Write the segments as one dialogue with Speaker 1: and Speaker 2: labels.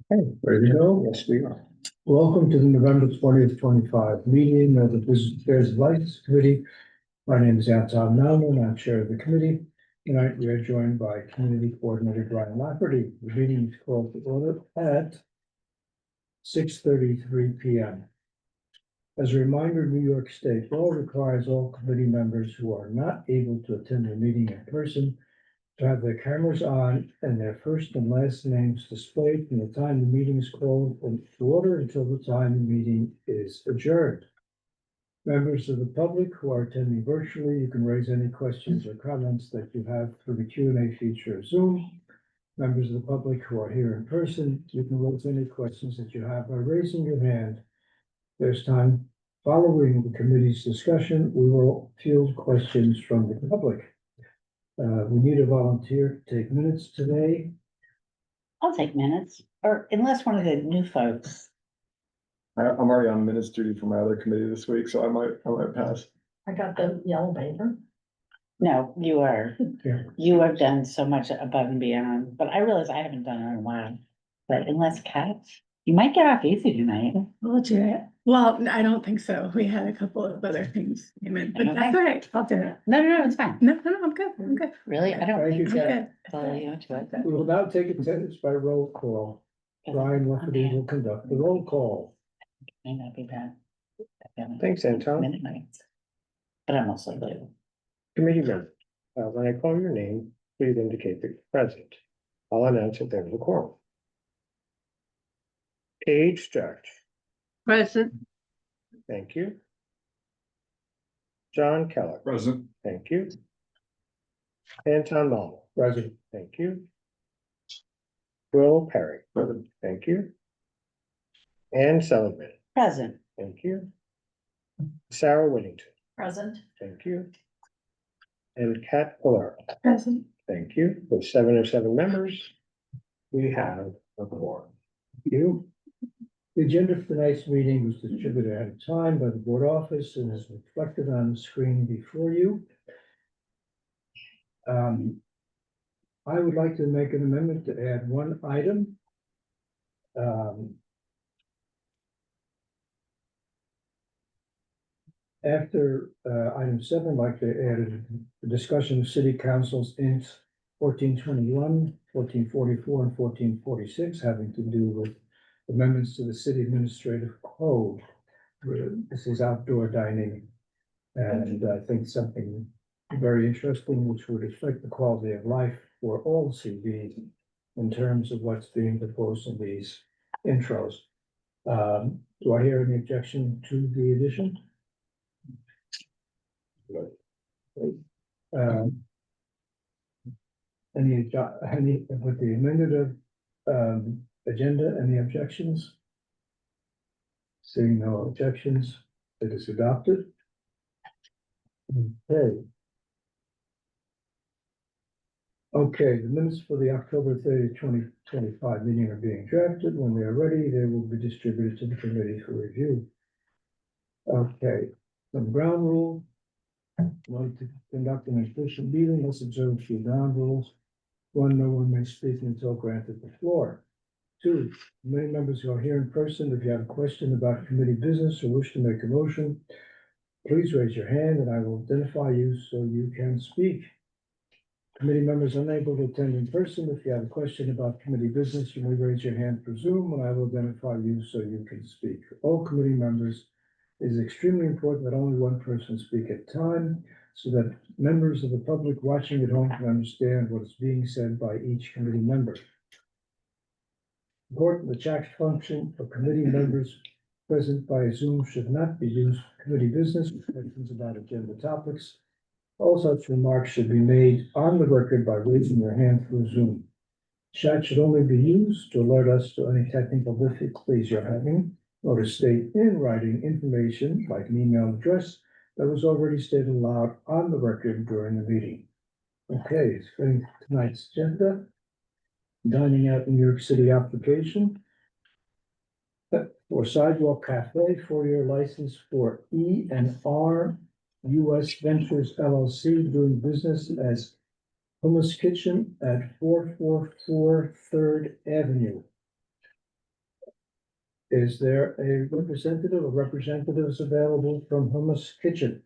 Speaker 1: Hey, ready to go? Yes, we are. Welcome to the November 20th, 2025 meeting of the Business Affairs and License Committee. My name is Anton Melman, I'm chair of the committee. Tonight, we are joined by Community Coordinator Brian Lafferty. The meeting is called to order at 6:33 p.m. As a reminder, New York State law requires all committee members who are not able to attend the meeting in person to have their cameras on and their first and last names displayed from the time the meeting is called to order until the time the meeting is adjourned. Members of the public who are attending virtually, you can raise any questions or comments that you have through the Q&A feature of Zoom. Members of the public who are here in person, you can raise any questions that you have by raising your hand. There's time following the committee's discussion. We will field questions from the public. We need a volunteer to take minutes today.
Speaker 2: I'll take minutes, or unless one of the new folks.
Speaker 3: I'm already on minutes duty for my other committee this week, so I might pass.
Speaker 4: I got the yellow paper.
Speaker 2: No, you are,
Speaker 1: Yeah.
Speaker 2: you have done so much above and beyond, but I realize I haven't done it in a while. But unless Katz, you might get off easy tonight.
Speaker 4: We'll do it. Well, I don't think so. We had a couple of other things came in, but that's all right. I'll do it.
Speaker 2: No, it's fine.
Speaker 4: No, I'm good. I'm good.
Speaker 2: Really, I don't
Speaker 1: Thank
Speaker 2: think
Speaker 1: you,
Speaker 2: so.
Speaker 4: Kat.
Speaker 2: Follow you into it.
Speaker 1: We will now take attendance by roll call. Brian Lafferty will conduct the roll call.
Speaker 2: May not be bad.
Speaker 1: Thanks, Anton.
Speaker 2: Minute nights. But I'm also blue.
Speaker 5: Committee member, when I call your name, please indicate that you're present. I'll announce if there's a quorum. Age Judge,
Speaker 4: Present.
Speaker 5: thank you. John Keller,
Speaker 3: Present.
Speaker 5: thank you. Anton Malmo,
Speaker 1: Present.
Speaker 5: thank you. Will Perry,
Speaker 3: Present.
Speaker 5: thank you. Ann Seligman,
Speaker 2: Present.
Speaker 5: thank you. Sarah Whittington,
Speaker 4: Present.
Speaker 5: thank you. And Kat Polaro,
Speaker 4: Present.
Speaker 5: thank you. With 7 of 7 members, we have a quorum.
Speaker 1: Thank you. The agenda for tonight's meeting was distributed ahead of time by the board office and is reflected on the screen before you. I would like to make an amendment to add one item. After item 7, I'd like to add a discussion of city councils in 1421, 1444, and 1446 having to do with amendments to the city administrative code. This is outdoor dining, and I think something very interesting, which would affect the quality of life for all CVs in terms of what's being proposed in these intros. Do I hear any objection to the addition? Any with the amended agenda, any objections? Seeing no objections, it is adopted. Okay, the minutes for the October 30th, 2025 meeting are being drafted. When they are ready, they will be distributed to the committee for review. Okay, some ground rule. Want to conduct an official meeting, let's observe a few ground rules. 1, no one may speak until granted the floor. 2, many members who are here in person, if you have a question about committee business or wish to make a motion, please raise your hand and I will identify you so you can speak. Committee members unable to attend in person, if you have a question about committee business, you may raise your hand for Zoom and I will identify you so you can speak. All committee members, it is extremely important that only one person speak at a time so that members of the public watching at home can understand what is being said by each committee member. Important, the chat function for committee members present by Zoom should not be used for committee business or questions about agenda topics. All such remarks should be made on the record by raising your hand through Zoom. Chat should only be used to alert us to any technical difficulties you're having, or to state in writing information like an email address that was already stated aloud on the record during the meeting. Okay, it's getting to tonight's agenda. Dining out in New York City application for Sidewalk Cafe, 4-year license for E&R US Ventures LLC, doing business as Hummus Kitchen at 444 3rd Avenue. is there a representative or representatives available from Hummus Kitchen?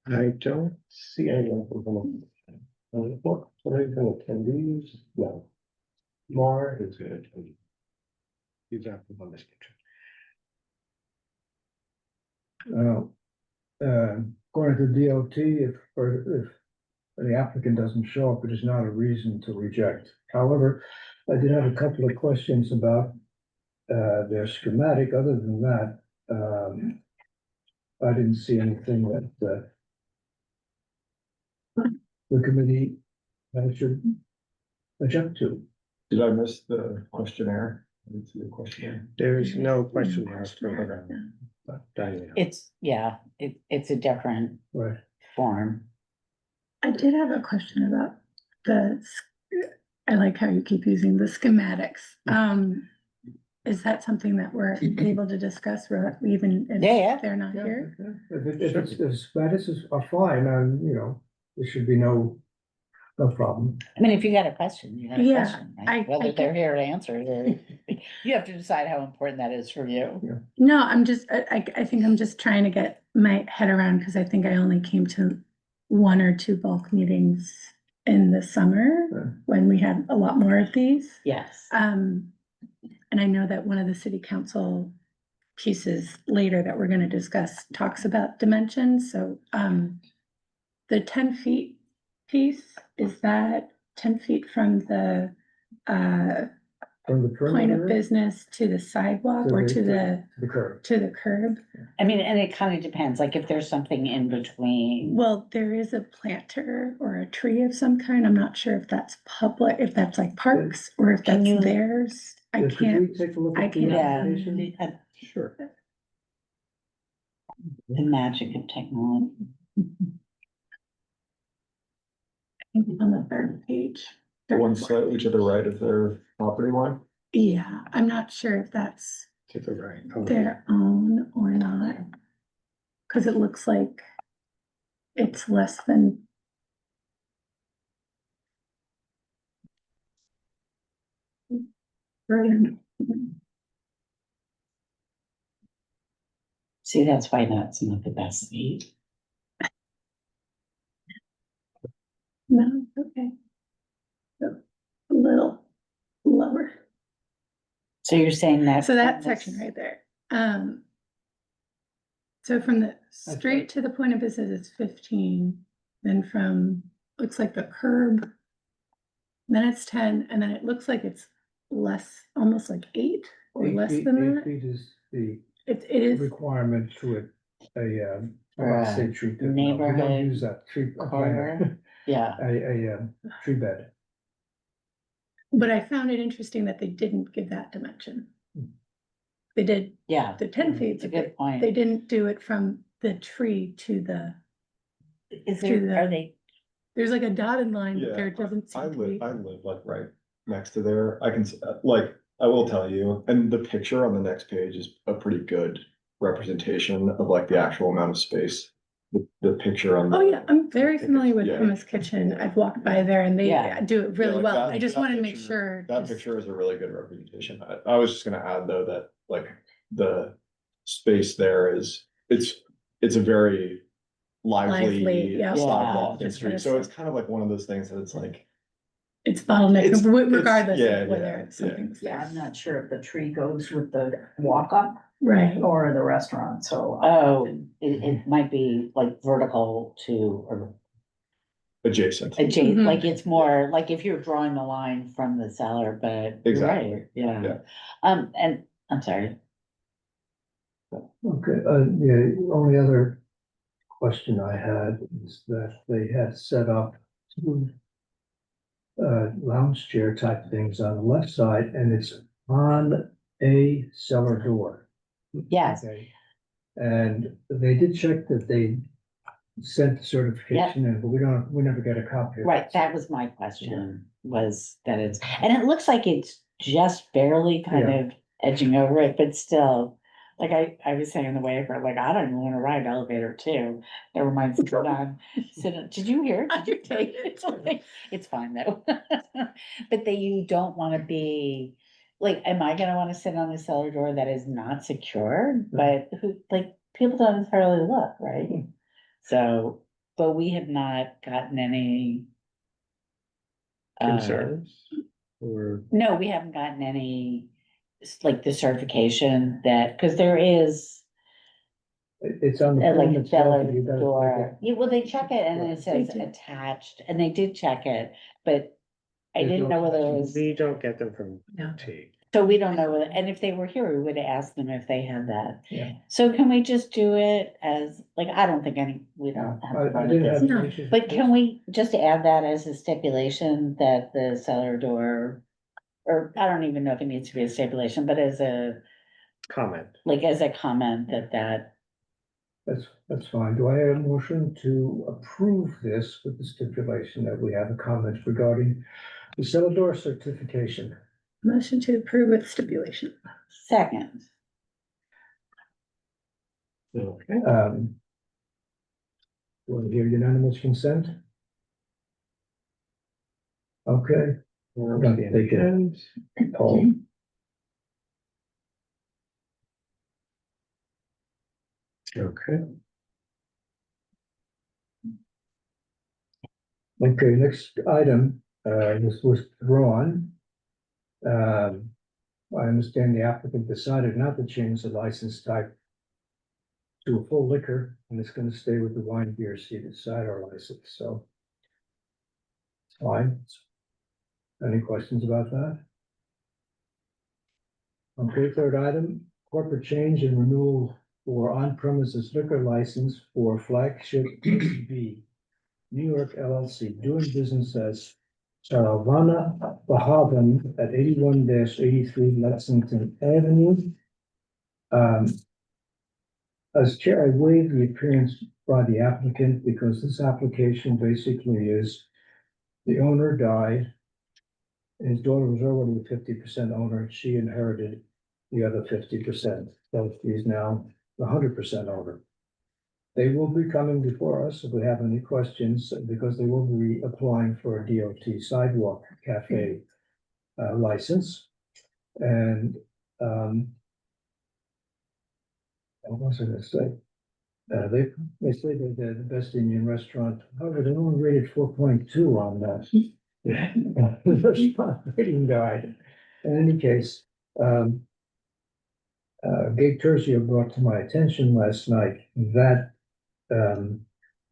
Speaker 5: I don't see anyone from home. What, somebody's gonna attendees? No. Mar is gonna attend. He's out from this kitchen.
Speaker 1: According to DOT, if the applicant doesn't show up, it is not a reason to reject. However, I did have a couple of questions about their schematic. Other than that, I didn't see anything that the committee should object to.
Speaker 3: Did I miss the questionnaire? I didn't see the questionnaire.
Speaker 5: There's no question here for Diane.
Speaker 2: It's a different
Speaker 1: Right.
Speaker 2: form.
Speaker 4: I did have a question about I like how you keep using the schematics. Is that something that we're able to discuss, even
Speaker 2: Yeah.
Speaker 4: if they're not
Speaker 1: Yeah,
Speaker 4: here?
Speaker 1: yeah. If status are fine, there should be no problem.
Speaker 2: I mean, if you got a question, you got a
Speaker 4: Yeah,
Speaker 2: question,
Speaker 4: I
Speaker 2: right? Whether they're
Speaker 4: get-
Speaker 2: here to answer it or you have to decide how important that is for you.
Speaker 4: No, I'm just, I think I'm just trying to get my head around, because I think I only came to one or two bulk meetings in the summer
Speaker 1: Sure.
Speaker 4: when we had a lot more of these.
Speaker 2: Yes.
Speaker 4: And I know that one of the city council pieces later that we're gonna discuss talks about dimensions, so, the 10 feet piece, is that 10 feet from the,
Speaker 1: From the
Speaker 4: point
Speaker 1: perimeter
Speaker 4: of business to the sidewalk or to
Speaker 1: to the curb.
Speaker 4: the curb?
Speaker 2: I mean, and it kind of depends, like if there's something in between.
Speaker 4: Well, there is a planter or a tree of some kind. I'm not sure if that's public, if that's like parks or if
Speaker 2: Can
Speaker 4: that's
Speaker 2: you-
Speaker 4: theirs. I
Speaker 1: Could
Speaker 4: can't,
Speaker 1: we take a look
Speaker 4: I
Speaker 1: at the
Speaker 4: can't-
Speaker 1: application?
Speaker 2: Yeah,
Speaker 1: Sure.
Speaker 2: the magic of technology.
Speaker 4: on the third page.
Speaker 3: The one slightly to the right of their property line.
Speaker 4: Yeah, I'm not sure if that's
Speaker 5: To the right. Oh,
Speaker 4: their own or not. Cause it looks like it's less than.
Speaker 2: See, that's why that's not the best seat.
Speaker 4: No, okay. So, a little lower.
Speaker 2: So you're saying that.
Speaker 4: So that
Speaker 2: from
Speaker 4: section
Speaker 2: this-
Speaker 4: right there, so from the street to the point of business is 15, then from, looks like the curb. Then it's 10, and then it looks like it's less, almost like 8 or less than
Speaker 1: 8
Speaker 4: that.
Speaker 1: feet is the
Speaker 4: It is,
Speaker 1: requirement to I
Speaker 2: For
Speaker 1: want
Speaker 2: a
Speaker 1: to say tree. We
Speaker 2: neighborhood
Speaker 1: don't use that tree.
Speaker 2: corridor? Yeah,
Speaker 1: A tree bed.
Speaker 4: but I found it interesting that they didn't give that dimension. They did
Speaker 2: yeah.
Speaker 4: the 10 feet,
Speaker 2: It's a
Speaker 4: but
Speaker 2: good point.
Speaker 4: they didn't do it from the tree to the,
Speaker 2: Is
Speaker 4: to
Speaker 2: there,
Speaker 4: the-
Speaker 2: are they,
Speaker 4: there's like a dotted line, but
Speaker 3: Yeah,
Speaker 4: there doesn't
Speaker 3: I
Speaker 4: seem to
Speaker 3: live,
Speaker 4: be.
Speaker 3: I live like right next to there. I can, like, I will tell you, and the picture on the next page is a pretty good representation of like the actual amount of space. The picture on.
Speaker 4: Oh,
Speaker 3: the-
Speaker 4: yeah, I'm very
Speaker 3: think
Speaker 4: familiar with
Speaker 3: yeah.
Speaker 4: Hummus Kitchen. I've walked by there and they
Speaker 2: Yeah.
Speaker 4: do it really
Speaker 3: like
Speaker 4: well.
Speaker 3: that-
Speaker 4: I just
Speaker 3: that
Speaker 4: wanted to make
Speaker 3: picture-
Speaker 4: sure.
Speaker 3: That
Speaker 4: just-
Speaker 3: picture is a really good representation. I was just gonna add though that like the space there is, it's a very
Speaker 4: Lively,
Speaker 3: lively
Speaker 4: yeah.
Speaker 3: sidewalk
Speaker 4: Yeah.
Speaker 3: and street. So it's kind of like one of those things that it's like.
Speaker 4: It's bottleneck,
Speaker 3: It's-
Speaker 4: regardless
Speaker 3: yeah,
Speaker 4: of
Speaker 3: yeah,
Speaker 4: whether something's
Speaker 6: Yeah,
Speaker 4: there.
Speaker 6: I'm not sure if the tree goes with the walk-up
Speaker 4: Right,
Speaker 6: or the restaurant, so.
Speaker 2: oh, it might be like vertical to, or
Speaker 3: Adjacent.
Speaker 2: adjacent,
Speaker 4: Mhm.
Speaker 2: like it's more, like if you're drawing the line from the cellar, but. you're
Speaker 3: Exactly,
Speaker 2: right, Yeah.
Speaker 3: yeah.
Speaker 2: And, I'm sorry,
Speaker 1: Okay, the only other question I had is that they had set up two lounge chair type things on the left side, and it's on a cellar door.
Speaker 2: yes,
Speaker 1: Okay, and they did check that they sent the certification in, but we never got a copy. of it.
Speaker 2: right, that was my question, was that it's, and it looks like it's just barely kind
Speaker 1: Yeah.
Speaker 2: of edging over it, but still. Like I was saying in the waiver, like, I don't even wanna ride elevator too. Never mind sit down. Did you hear? Did you take it? It's like, it's fine though. But that you don't wanna be, like, am I gonna wanna sit on a cellar door that is not secured? But who, like, people don't entirely look, right? So, but we have not gotten any.
Speaker 5: Concerns? Or,
Speaker 2: No, we haven't gotten any, like, the certification that, cause there is.
Speaker 1: It's on the
Speaker 2: Like
Speaker 1: form
Speaker 2: a
Speaker 1: itself.
Speaker 2: cellar
Speaker 1: You gotta
Speaker 2: door,
Speaker 1: check
Speaker 2: yeah, well, they check it and then it
Speaker 1: Right.
Speaker 2: says
Speaker 4: They did.
Speaker 2: attached, and they did check it, but. I
Speaker 1: There's
Speaker 2: didn't
Speaker 1: no
Speaker 2: know whether it was,
Speaker 5: we don't get them from
Speaker 4: No.
Speaker 5: T.
Speaker 2: so we don't know whether, and if they were here, we would have asked them if they had that.
Speaker 1: Yeah.
Speaker 2: So can we just do it as, like, I don't think we don't have. to
Speaker 1: I
Speaker 2: vote
Speaker 1: didn't
Speaker 2: this.
Speaker 1: have
Speaker 4: No.
Speaker 1: any issues.
Speaker 2: But
Speaker 1: with
Speaker 2: can
Speaker 1: this.
Speaker 2: we just add that as a stipulation that the cellar door, or I don't even know if it needs to be a stipulation, but as a,
Speaker 5: Comment.
Speaker 2: like, as a comment that.
Speaker 1: That's fine. Do I have a motion to approve this with the stipulation that we have a comment regarding the cellar door certification?
Speaker 4: Motion to approve with stipulation.
Speaker 2: Second,
Speaker 5: Okay.
Speaker 1: Want to hear unanimous consent? Okay,
Speaker 5: Don't see any
Speaker 1: Thank you.
Speaker 5: hands.
Speaker 1: Paul.
Speaker 5: Okay.
Speaker 1: Okay, next item, was withdrawn. I understand the applicant decided not to change the license type to a full liquor, and it's gonna stay with the wine beer seated cider license, so. It's fine. Any questions about that? Okay, third item, corporate change and renewal for on-premises liquor license for Flagship SB New York LLC, doing business as Saravana Bahavan at 81-83 Lexington Avenue. As chair, I waive the appearance by the applicant because this application basically is the owner died. His daughter was already a 50% owner. She inherited the other 50%. So she's now the 100% owner. They will be coming before us if we have any questions, because they will be applying for a DOT sidewalk cafe license. And what was I gonna say? They say that they're the best Indian restaurant. However, they only rated 4.2 on that. The restaurant rating guide. In any case, Gabe Tercio brought to my attention last night that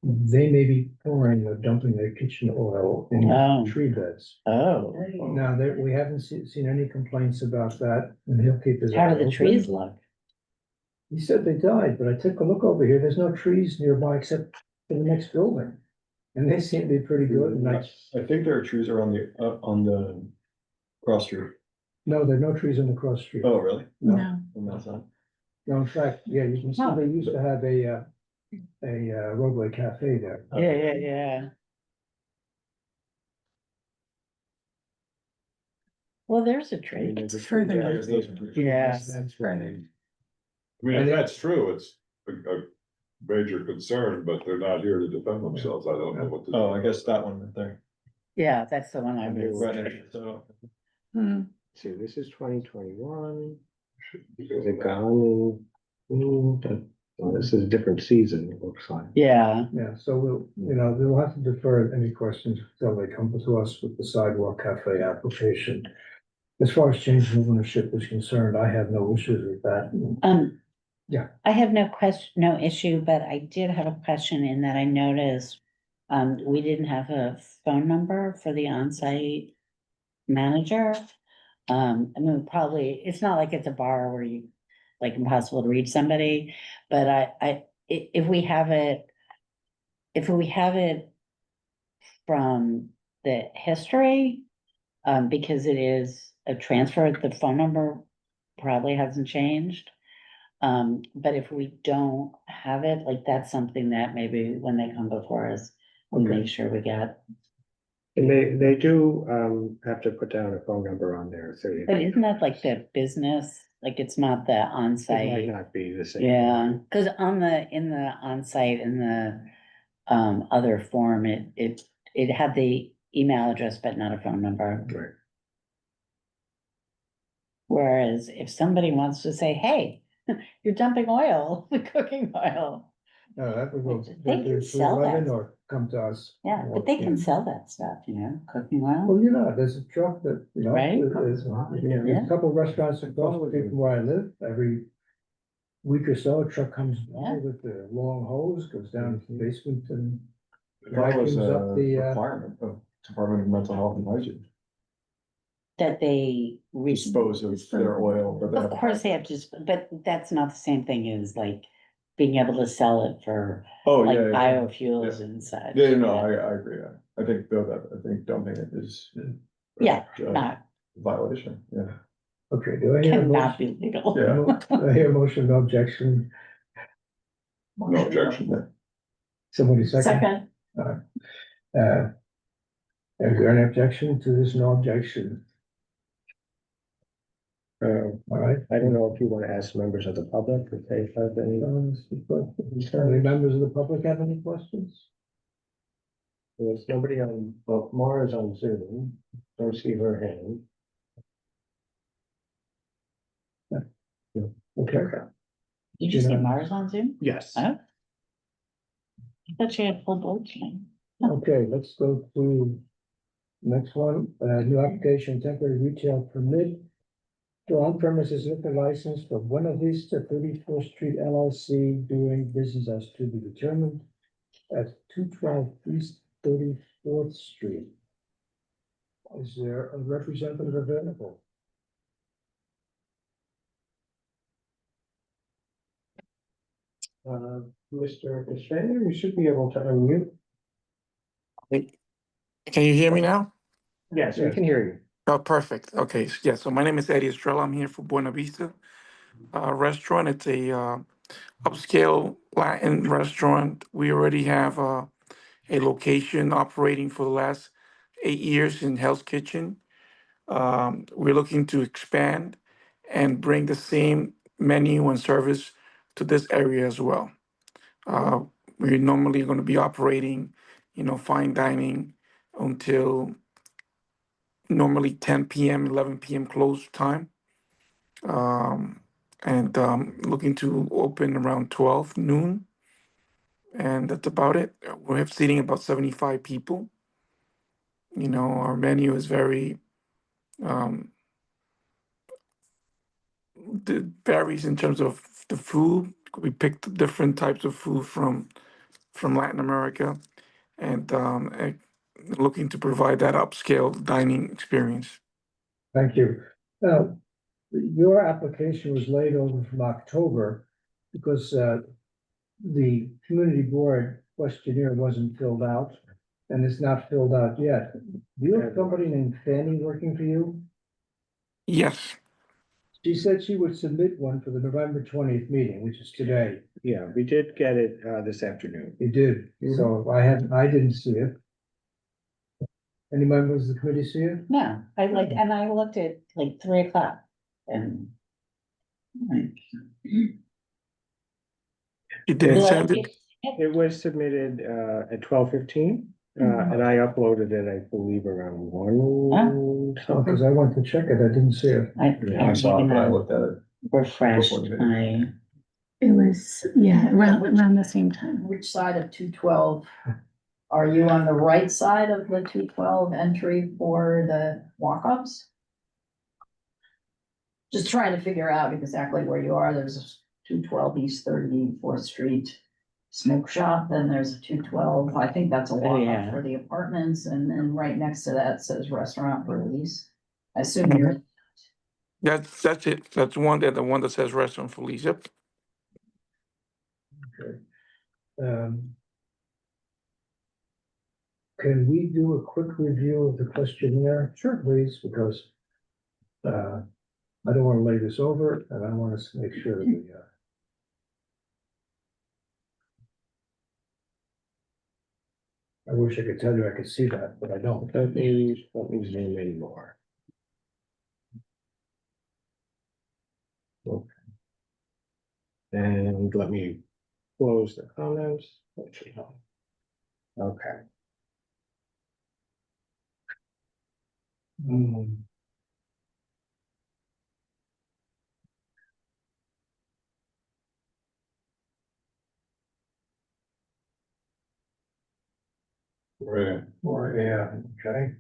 Speaker 1: they may be pouring or dumping their kitchen oil in
Speaker 2: Oh.
Speaker 1: tree beds.
Speaker 2: oh,
Speaker 1: Now, we haven't seen any complaints about that, and he'll keep his.
Speaker 2: how
Speaker 1: eye
Speaker 2: do the
Speaker 1: open.
Speaker 2: trees look?
Speaker 1: He said they died, but I took a look over here. There's no trees nearby except in the next building. And they seem to be pretty good. And
Speaker 3: I think there are trees around on the cross street.
Speaker 1: no, there are no trees on the cross street.
Speaker 3: Oh, really?
Speaker 4: No.
Speaker 3: On that side?
Speaker 1: No, in fact, yeah, you can see
Speaker 2: Oh.
Speaker 1: they used to have a roadway cafe there.
Speaker 2: Yeah. Well, there's a tree.
Speaker 4: It's further.
Speaker 3: Yeah, I guess those are pretty-
Speaker 2: Yeah.
Speaker 1: That's
Speaker 4: Further.
Speaker 7: I mean, if that's true, it's a major concern, but they're not here to defend themselves. I don't know what to.
Speaker 3: Oh, I guess that one right there.
Speaker 2: Yeah, that's the one I
Speaker 3: Right
Speaker 2: was.
Speaker 3: there, so.
Speaker 4: Hmm.
Speaker 5: See, this is 2021. Is it gone? Well, this is a different season, it looks like.
Speaker 2: Yeah,
Speaker 1: Yeah, so we'll have to defer any questions until they come to us with the sidewalk cafe application. As far as change in ownership is concerned, I have no issues with that. Yeah.
Speaker 2: I have no issue, but I did have a question in that I noticed. We didn't have a phone number for the onsite manager. I mean, probably, it's not like it's a bar where you, like, impossible to reach somebody, but if we have it. If we have it from the history, because it is a transfer, the phone number probably hasn't changed. But if we don't have it, like, that's something that maybe when they come before us, we
Speaker 1: Okay.
Speaker 2: make sure we get.
Speaker 5: And they do have to put down a phone number on there, so.
Speaker 2: But isn't that like the business? like it's not the
Speaker 5: It might
Speaker 2: on-site.
Speaker 5: not be the same.
Speaker 2: Yeah, cause in the on-site, in the other form, it had the email address, but not a phone number.
Speaker 5: Right.
Speaker 2: Whereas if somebody wants to say, hey, you're dumping oil, cooking oil.
Speaker 1: No, that would go
Speaker 2: They can
Speaker 1: directly to
Speaker 2: sell that.
Speaker 1: 11 or come to us.
Speaker 2: Yeah, but they can sell that stuff, cooking oil.
Speaker 1: Well, there's a truck that,
Speaker 2: Right.
Speaker 1: there's
Speaker 2: Yeah.
Speaker 1: a couple of restaurants across the street from where I live, every week or so, a truck comes by
Speaker 2: Yeah.
Speaker 1: with the long hose, goes down to the basement and
Speaker 3: That was
Speaker 1: vacuums
Speaker 3: a
Speaker 1: up the,
Speaker 3: requirement of Department of Mental Health and Hygiene,
Speaker 2: That they.
Speaker 3: dispose of their oil. but
Speaker 2: Of course they have to, but that's not the same thing as like being able to sell it for
Speaker 3: Oh,
Speaker 2: like
Speaker 3: yeah, yeah,
Speaker 2: biofuels and such.
Speaker 3: yeah, no, I agree, I think though that, I think dumping it is.
Speaker 2: Yeah,
Speaker 3: a
Speaker 2: not,
Speaker 3: Violation, yeah.
Speaker 1: okay, do I hear a
Speaker 2: cannot
Speaker 1: motion?
Speaker 2: be legal.
Speaker 3: Yeah.
Speaker 1: Do I hear a motion, no objection,
Speaker 3: No objection.
Speaker 1: somebody second?
Speaker 6: Second,
Speaker 1: Uh, is there any objection to this, no objection, all right?
Speaker 5: I don't know if you want to ask members of the public if they have any.
Speaker 1: Any members of the public have any questions?
Speaker 5: There's nobody on, well, Mara's on Zoom, don't see her hand.
Speaker 1: Okay,
Speaker 2: Did you say Mars on Zoom?
Speaker 5: Yes.
Speaker 2: Oh. I thought you had full board tonight.
Speaker 1: okay, let's go to next one, new application, temporary retail permit. To on-premises liquor license for Buena Vista 34th Street LLC doing business as to be determined at 212 East 34th Street. Is there a representative available?
Speaker 5: Mr. Estrella, you should be able to unmute.
Speaker 8: Can you hear me now?
Speaker 5: Yes, we can hear you.
Speaker 8: Oh, perfect. Okay, yeah, so my name is Eddie Estrella. I'm here for Buena Vista Restaurant. It's a upscale Latin restaurant. We already have a location operating for the last 8 years in Hell's Kitchen. We're looking to expand and bring the same menu and service to this area as well. We're normally going to be operating, fine dining until normally 10 p.m., 11 p.m. close time. And looking to open around 12 noon. And that's about it. We have seating about 75 people. Our menu is very, it varies in terms of the food. We picked different types of food from Latin America and looking to provide that upscale dining experience.
Speaker 1: Thank you. Now, your application was laid over from October because the community board questionnaire wasn't filled out and it's not filled out yet. Do you have somebody named Fanny working for you?
Speaker 8: Yes.
Speaker 1: She said she would submit one for the November 20th meeting, which is today.
Speaker 5: Yeah, we did get it this afternoon.
Speaker 1: You did, so I didn't see it. Any members of the committee see it?
Speaker 2: No, I looked at like 3:00 and.
Speaker 8: You didn't send it?
Speaker 5: It was submitted at 12:15, and I uploaded it, I believe, around 1.
Speaker 1: Oh, because I went to check it, I didn't see it.
Speaker 3: I saw it, but I looked at it.
Speaker 2: Refreshed
Speaker 3: Before the
Speaker 2: my,
Speaker 4: It was, yeah, around the same time.
Speaker 6: which side of 212? Are you on the right side of the 212 entry for the walk-ups? Just trying to figure out exactly where you are. There's a 212 East 34th Street smoke shop, then there's a 212, I think that's a walk-up
Speaker 2: yeah.
Speaker 6: for the apartments, and then right next to that says restaurant for lease. I assume you're,
Speaker 8: That's it. That's the one that says restaurant for lease. Yep.
Speaker 1: Okay. Can we do a quick review of the questionnaire? Sure. Please, because I don't want to lay this over and I want to make sure that we I wish I could tell you I could see that, but I don't.
Speaker 5: Let me zoom in more. And let me close the comments. That should help. Okay.
Speaker 7: Right.
Speaker 1: Or, yeah, okay.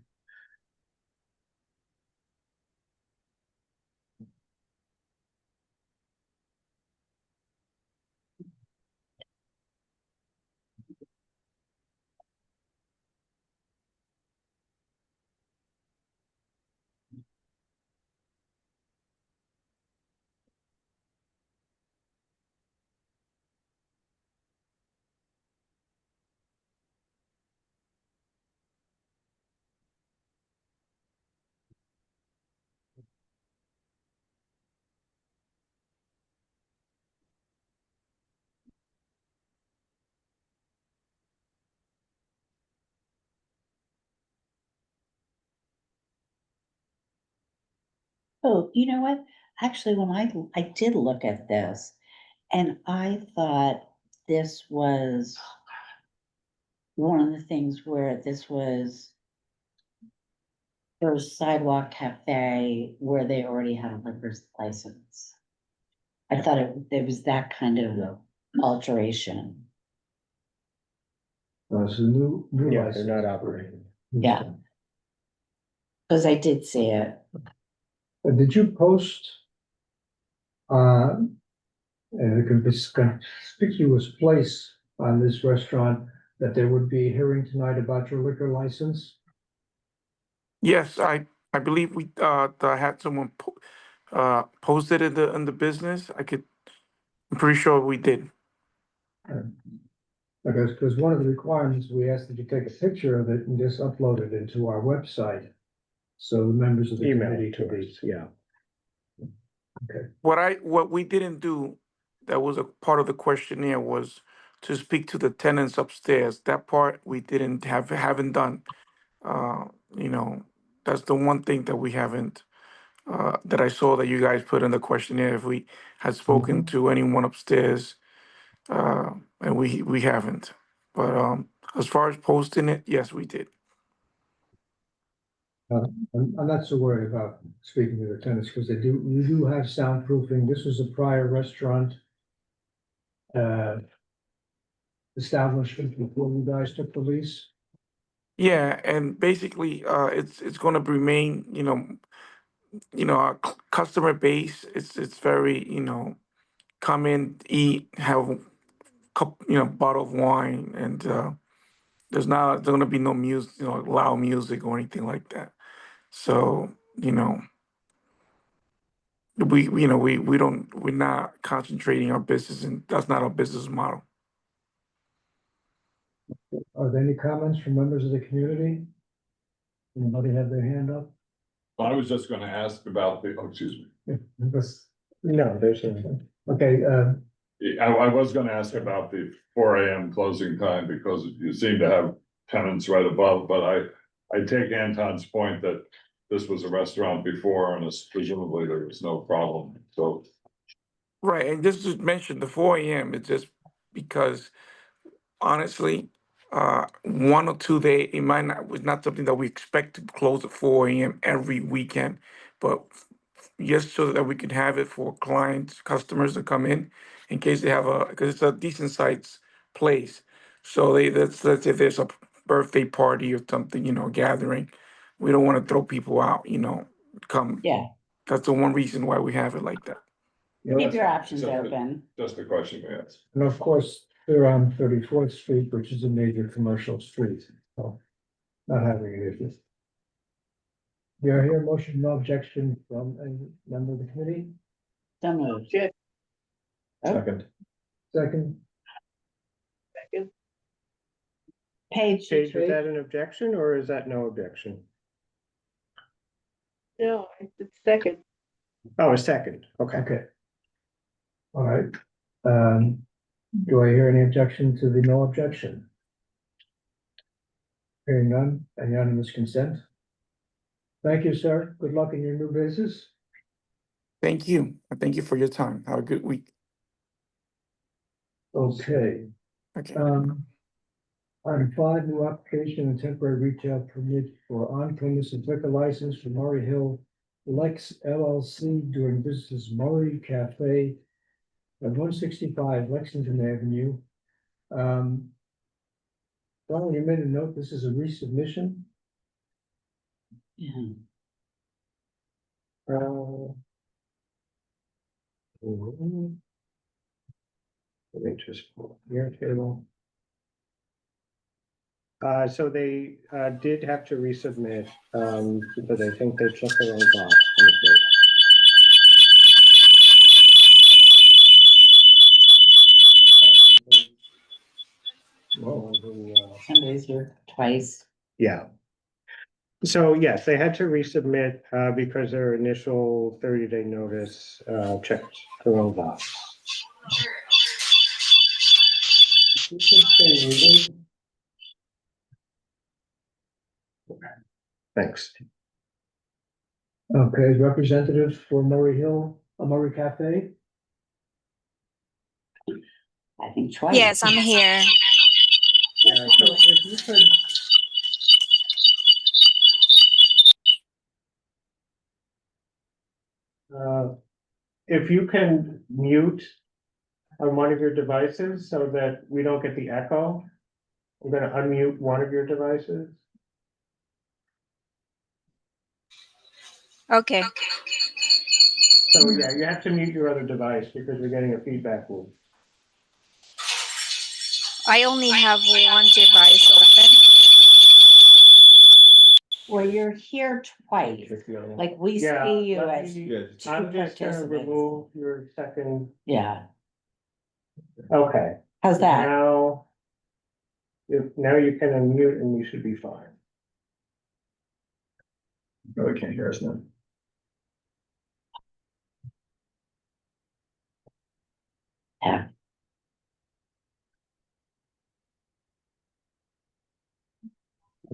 Speaker 2: Oh, you know what? Actually, when I did look at this, and I thought this was one of the things where this was for Sidewalk Cafe where they already had a liquor's license. I thought it was that kind of alteration.
Speaker 1: It's a new
Speaker 5: Yeah,
Speaker 1: license.
Speaker 5: they're not operating.
Speaker 2: Yeah. Cause I did see it.
Speaker 1: Did you post a conspicuous place on this restaurant that there would be a hearing tonight about your liquor license?
Speaker 8: Yes, I believe I had someone posted in the business. I'm pretty sure we did.
Speaker 1: Because one of the requirements, we asked that you take a picture of it and just upload it into our website. So the members of the
Speaker 5: Email
Speaker 1: committee
Speaker 5: it
Speaker 1: could
Speaker 5: to
Speaker 1: be.
Speaker 5: us, yeah.
Speaker 8: What we didn't do, that was a part of the questionnaire, was to speak to the tenants upstairs. That part we haven't done. Uh, you know, that's the one thing that we haven't, that I saw that you guys put in the questionnaire, if we had spoken to anyone upstairs, and we haven't. But, as far as posting it, yes, we did.
Speaker 1: I'm not so worried about speaking to the tenants, because you do have soundproofing. This was a prior restaurant establishment before you guys took the lease.
Speaker 8: Yeah, and basically, it's gonna remain, our customer base, it's very, come in, eat, have bottle of wine, and there's gonna be no music, loud music or anything like that. So, we're not concentrating our business, and that's not our business model.
Speaker 1: Are there any comments from members of the community? Anybody have their hand up?
Speaker 7: I was just gonna ask about excuse me.
Speaker 5: No, there's a,
Speaker 1: Okay,
Speaker 7: I was gonna ask about the 4 a.m. closing time because you seem to have tenants right above, but I take Anton's point that this was a restaurant before and presumably there was no problem, so.
Speaker 8: Right, and just to mention the 4 a.m. it's just because honestly, 1 or 2 day, it might not, was not something that we expect to close at 4 a.m. every weekend, but just so that we can have it for clients, customers to come in case they have because it's a decent sized place. So let's say there's a birthday party or something, gathering. We don't want to throw people out, come.
Speaker 2: Yeah,
Speaker 8: That's the one reason why we have it like that.
Speaker 2: keep your options
Speaker 7: Just a-
Speaker 2: open.
Speaker 7: Just a question, yes.
Speaker 1: and of course, they're on 34th Street, which is a major commercial street, so not having an issue. Do I hear a motion, no objection from a member of the committee?
Speaker 2: So moved.
Speaker 3: Second.
Speaker 1: Second,
Speaker 2: Paige,
Speaker 5: Paige, is that an objection or is that no objection?
Speaker 9: No, it's second.
Speaker 5: Oh, a second, okay.
Speaker 1: okay. All right, do I hear any objection to the no objection? Hearing none, unanimous consent. Thank you, sir. Good luck in your new business.
Speaker 8: Thank you. And thank you for your time. Have a good week.
Speaker 1: Okay,
Speaker 8: Okay,
Speaker 1: item 5, new application and temporary retail permit for on-premises liquor license for Murray Hill Lex LLC doing business as Murray Cafe at 165 Lexington Avenue. Ronald, you made a note, this is a resubmission.
Speaker 2: Yeah.
Speaker 5: Let me just pull up your table. So they did have to resubmit, because I think they checked the wrong box. Let me see.
Speaker 2: Somebody's here twice.
Speaker 5: Yeah. So yes, they had to resubmit because their initial 30-day notice checked the wrong box. Thanks.
Speaker 1: Okay, representative for Murray Hill, Murray Cafe.
Speaker 2: I think twice.
Speaker 9: Yes, I'm here.
Speaker 5: Yeah, so if you could. If you can mute on one of your devices so that we don't get the echo. I'm gonna unmute one of your devices.
Speaker 9: Okay.
Speaker 5: So yeah, you have to mute your other device because we're getting a feedback loop.
Speaker 9: I only have one device open.
Speaker 2: Well, you're here twice, like we
Speaker 5: Yeah,
Speaker 2: see you
Speaker 5: let
Speaker 2: as
Speaker 5: me-
Speaker 3: Yeah,
Speaker 2: two
Speaker 5: I'm just gonna
Speaker 2: participants.
Speaker 5: remove your second,
Speaker 2: Yeah,
Speaker 5: okay.
Speaker 2: how's that?
Speaker 5: Now. Now you can unmute and you should be fine.
Speaker 3: really can't hear us now.
Speaker 2: Yeah.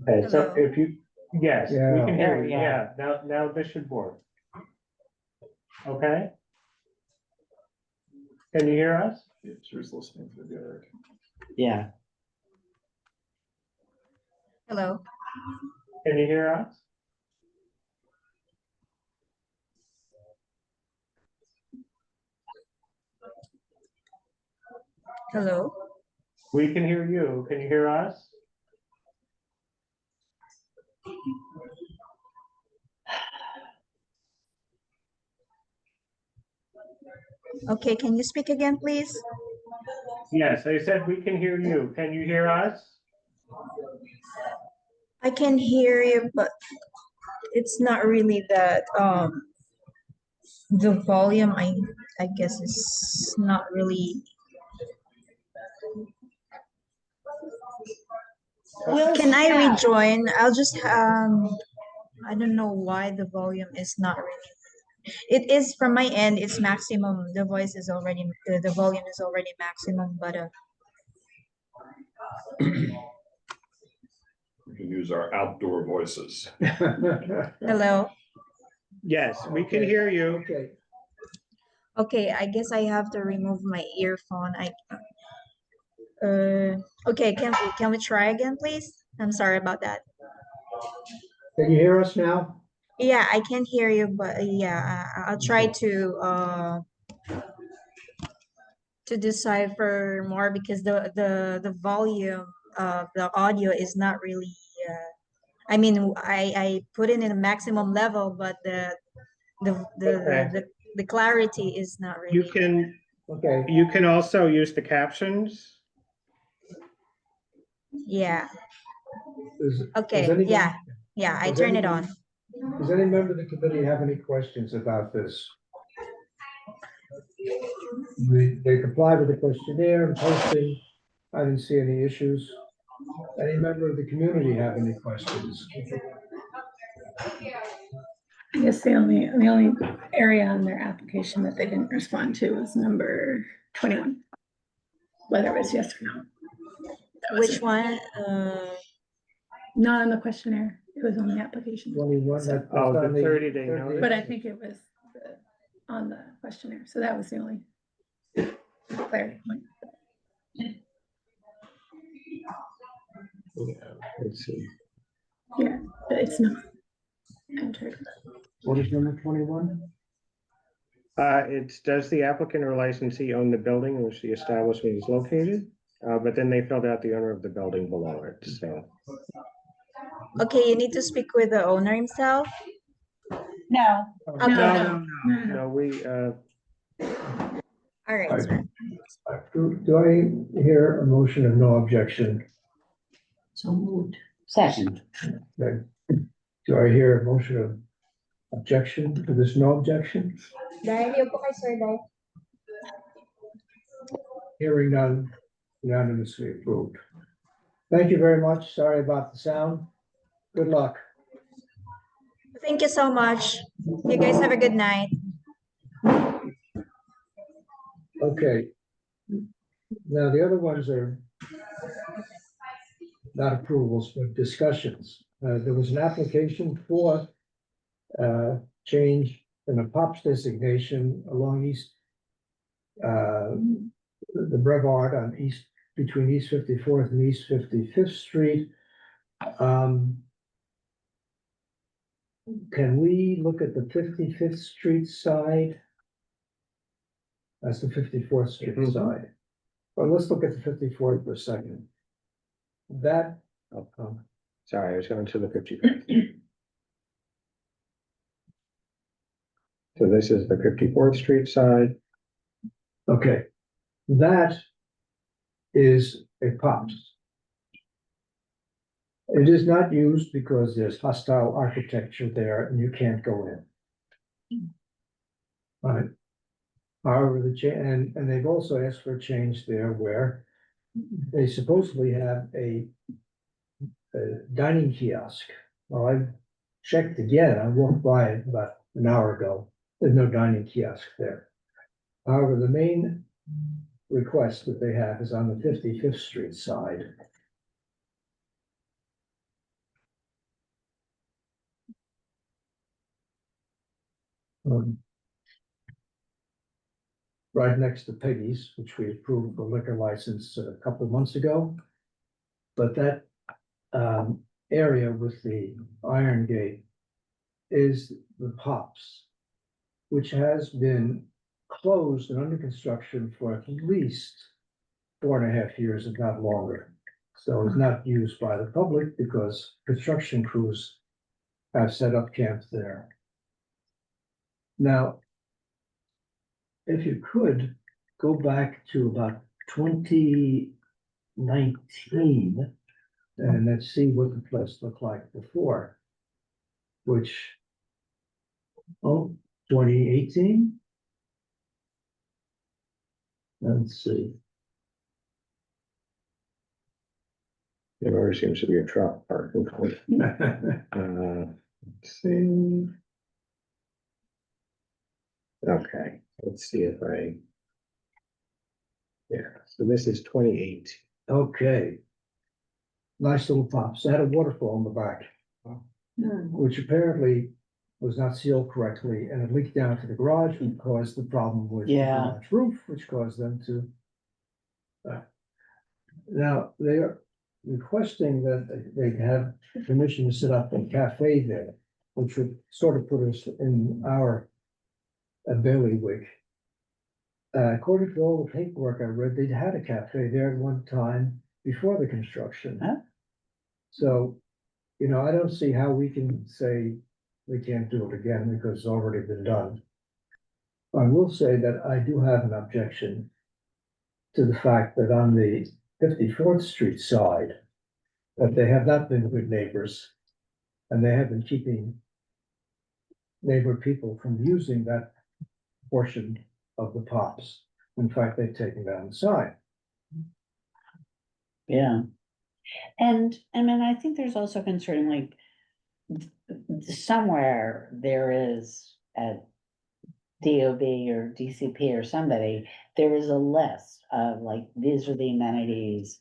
Speaker 5: Okay, so
Speaker 9: Hello.
Speaker 5: if you, yes, we
Speaker 1: Yeah.
Speaker 5: can hear you,
Speaker 2: Yeah.
Speaker 5: yeah, now this should work. Okay? Can you hear us?
Speaker 3: Yeah, she was listening to the other.
Speaker 2: Yeah,
Speaker 9: Hello.
Speaker 5: Can you hear us?
Speaker 9: Hello.
Speaker 5: We can hear you, can you hear us?
Speaker 9: Okay, can you speak again, please?
Speaker 5: Yes, I said we can hear you, can you hear us?
Speaker 9: I can hear you, but it's not really that the volume I guess is not really. Can I rejoin? I'll just I don't know why the volume is not really. It is from my end, it's maximum. The voice is already the volume is already maximum, but
Speaker 7: We can use our outdoor voices.
Speaker 9: hello.
Speaker 5: Yes, we can hear you.
Speaker 1: Okay,
Speaker 9: Okay, I guess I have to remove my earphone. Okay, can we try again, please? I'm sorry about that.
Speaker 1: can you hear us now?
Speaker 9: Yeah, I can hear you, but yeah, I'll try to decipher more because the volume of the audio is not really. I mean, I put it in a maximum level, but
Speaker 5: Okay.
Speaker 9: the clarity is not
Speaker 5: You
Speaker 9: really.
Speaker 5: can also use the captions.
Speaker 9: Yeah.
Speaker 1: Does
Speaker 9: Okay.
Speaker 1: anyone-
Speaker 9: Yeah. I
Speaker 1: does
Speaker 9: turn it
Speaker 1: anyone-
Speaker 9: on.
Speaker 1: Does any member of the committee have any questions about this? They complied with the questionnaire and posting. I didn't see any issues. Any member of the community have any questions?
Speaker 4: I guess the only area on their application that they didn't respond to was number 21. Whether it was yes or no. That was
Speaker 9: Which
Speaker 4: it.
Speaker 9: one?
Speaker 4: Not on the questionnaire, it was on the application.
Speaker 1: 21, that's
Speaker 5: Oh, the
Speaker 1: on
Speaker 5: 30-day notice.
Speaker 4: But I think it was on the questionnaire, so that was the only clarity point.
Speaker 5: Yeah, let's see.
Speaker 4: Yeah, but it's not entered.
Speaker 1: What is number 21?
Speaker 5: It's, does the applicant or licensee own the building in which the establishment is located? But then they filled out the owner of the building below it, so.
Speaker 9: Okay, you need to speak with the owner himself.
Speaker 2: No,
Speaker 9: Okay.
Speaker 5: No, we,
Speaker 9: All right, sir.
Speaker 1: Do I hear a motion of no objection?
Speaker 6: So moved.
Speaker 2: second,
Speaker 1: Okay. Do I hear a motion of objection to this no objection?
Speaker 9: Dahil yung po kay Sir Dahil.
Speaker 1: Hearing none, unanimously approved. Thank you very much. Sorry about the sound. Good luck.
Speaker 9: Thank you so much. You guys have a good night.
Speaker 1: Okay. Now, the other ones are not approvals, but discussions. There was an application for change in a POPS designation along the Brevard on between East 54th and East 55th Street. Can we look at the 55th Street side? That's the 54th Street
Speaker 5: Mhm.
Speaker 1: side. Well, let's look at the 54th for a second. That,
Speaker 5: sorry, I was going to the 55th. So this is the 54th Street side.
Speaker 1: okay, that is a POPS. It is not used because there's hostile architecture there and you can't go in. Right. However, and they've also asked for a change there where they supposedly have a dining kiosk. Well, I checked again, I walked by it about an hour ago, there's no dining kiosk there. However, the main request that they have is on the 55th Street side. Right next to Peggy's, which we approved the liquor license a couple of months ago. But that area with the iron gate is the POPS, which has been closed and under construction for at least 4.5 years, if not longer. So it's not used by the public because construction crews have set up camp there. Now, if you could go back to about 2019, and let's see what the place looked like before, which, 2018? Let's see.
Speaker 5: There always seems to be a truck parked. Let's see. Okay, let's see if yeah, so this is 2018.
Speaker 1: Okay. Nice little POPs. They had a waterfall in the back, which apparently was not sealed correctly and it leaked down to the garage, which caused the problem with the
Speaker 2: Yeah.
Speaker 1: garage roof, which caused them to. Now, they are requesting that they have permission to set up a cafe there, which would sort of put us in our bailiwick. According to all the paperwork I read, they'd had a cafe there at one time before the construction.
Speaker 2: Huh?
Speaker 1: So, you know, I don't see how we can say we can't do it again because it's already been done. I will say that I do have an objection to the fact that on the 54th Street side, that they have not been good neighbors, and they have been keeping neighbor people from using that portion of the POPs. In fact, they've taken down the sign.
Speaker 2: yeah. And then I think there's also concern, like, somewhere there is a DOB or DCP or somebody, there is a list of like, these are the amenities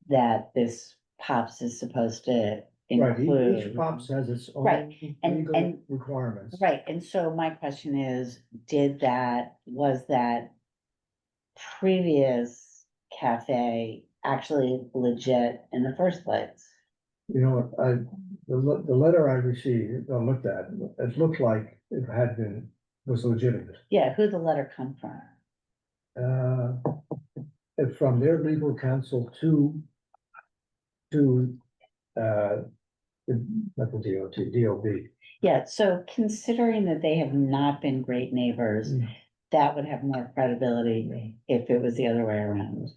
Speaker 2: that this POPS is supposed to
Speaker 1: Right, each
Speaker 2: include.
Speaker 1: POPs has its
Speaker 2: Right,
Speaker 1: own
Speaker 2: and-
Speaker 1: legal requirements.
Speaker 2: Right, and so my question is, was that previous cafe actually legit in the first place?
Speaker 1: You know, the letter I received, I looked at, it looked like it was legitimate.
Speaker 2: Yeah, who'd the letter come from?
Speaker 1: From their legal counsel to, uh, not the DOB.
Speaker 2: Yeah, so considering that they have not been great neighbors, that would have more credibility if it was the other way around.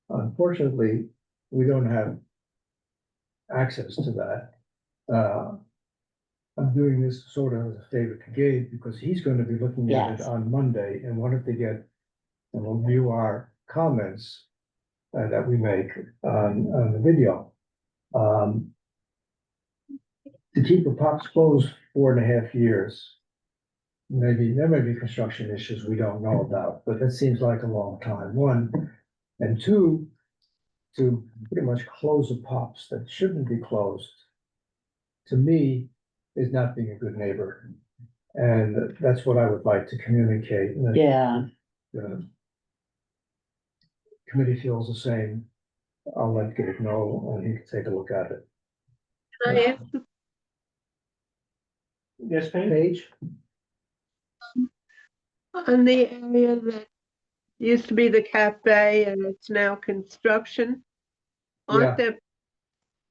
Speaker 1: Unfortunately, we don't have access to that. I'm doing this sort of as a favor to Gabe because he's going to be looking at it
Speaker 2: Yes.
Speaker 1: on Monday and wanted to get and review our comments that we make on the video. To keep the pops closed 4.5 years. Maybe there may be construction issues we don't know about, but that seems like a long time, one. And two, to pretty much close the pops that shouldn't be closed, to me, is not being a good neighbor. And that's what I would like to communicate. And if
Speaker 2: Yeah,
Speaker 1: the committee feels the same, I'll let Gabe know and he can take a look at it.
Speaker 10: Can I ask
Speaker 5: Yes, Paige?
Speaker 1: Paige?
Speaker 10: on the area that used to be the cafe and it's now construction?
Speaker 1: Yeah.
Speaker 10: Aren't they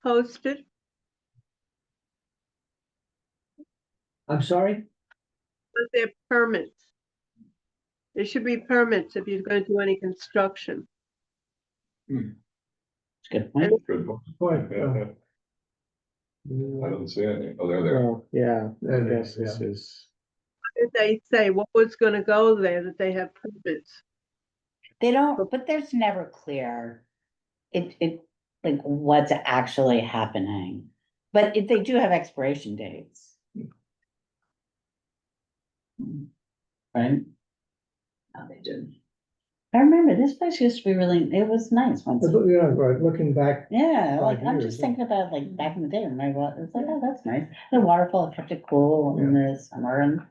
Speaker 10: posted?
Speaker 1: I'm sorry?
Speaker 10: Aren't there permits? There should be permits if you're gonna do any construction.
Speaker 2: it's a good point.
Speaker 7: Good one.
Speaker 1: Point,
Speaker 7: I don't see any. Oh, there.
Speaker 5: Well, yeah, I
Speaker 1: There it
Speaker 5: guess
Speaker 1: is,
Speaker 5: this
Speaker 1: yeah.
Speaker 5: is,
Speaker 10: Did they say what was gonna go there that they have permits?
Speaker 2: They don't, but there's never clear. Like what's actually happening, but they do have expiration dates. Right?
Speaker 6: Now they do.
Speaker 2: I remember this place used to be really, it was nice once.
Speaker 1: But, you know, right, looking back,
Speaker 2: Yeah, like
Speaker 1: 5
Speaker 2: I'm
Speaker 1: years,
Speaker 2: just
Speaker 1: yeah.
Speaker 2: thinking about like back in the day, when I was, it's like, oh, that's nice. The waterfall kept it cool in the summer and.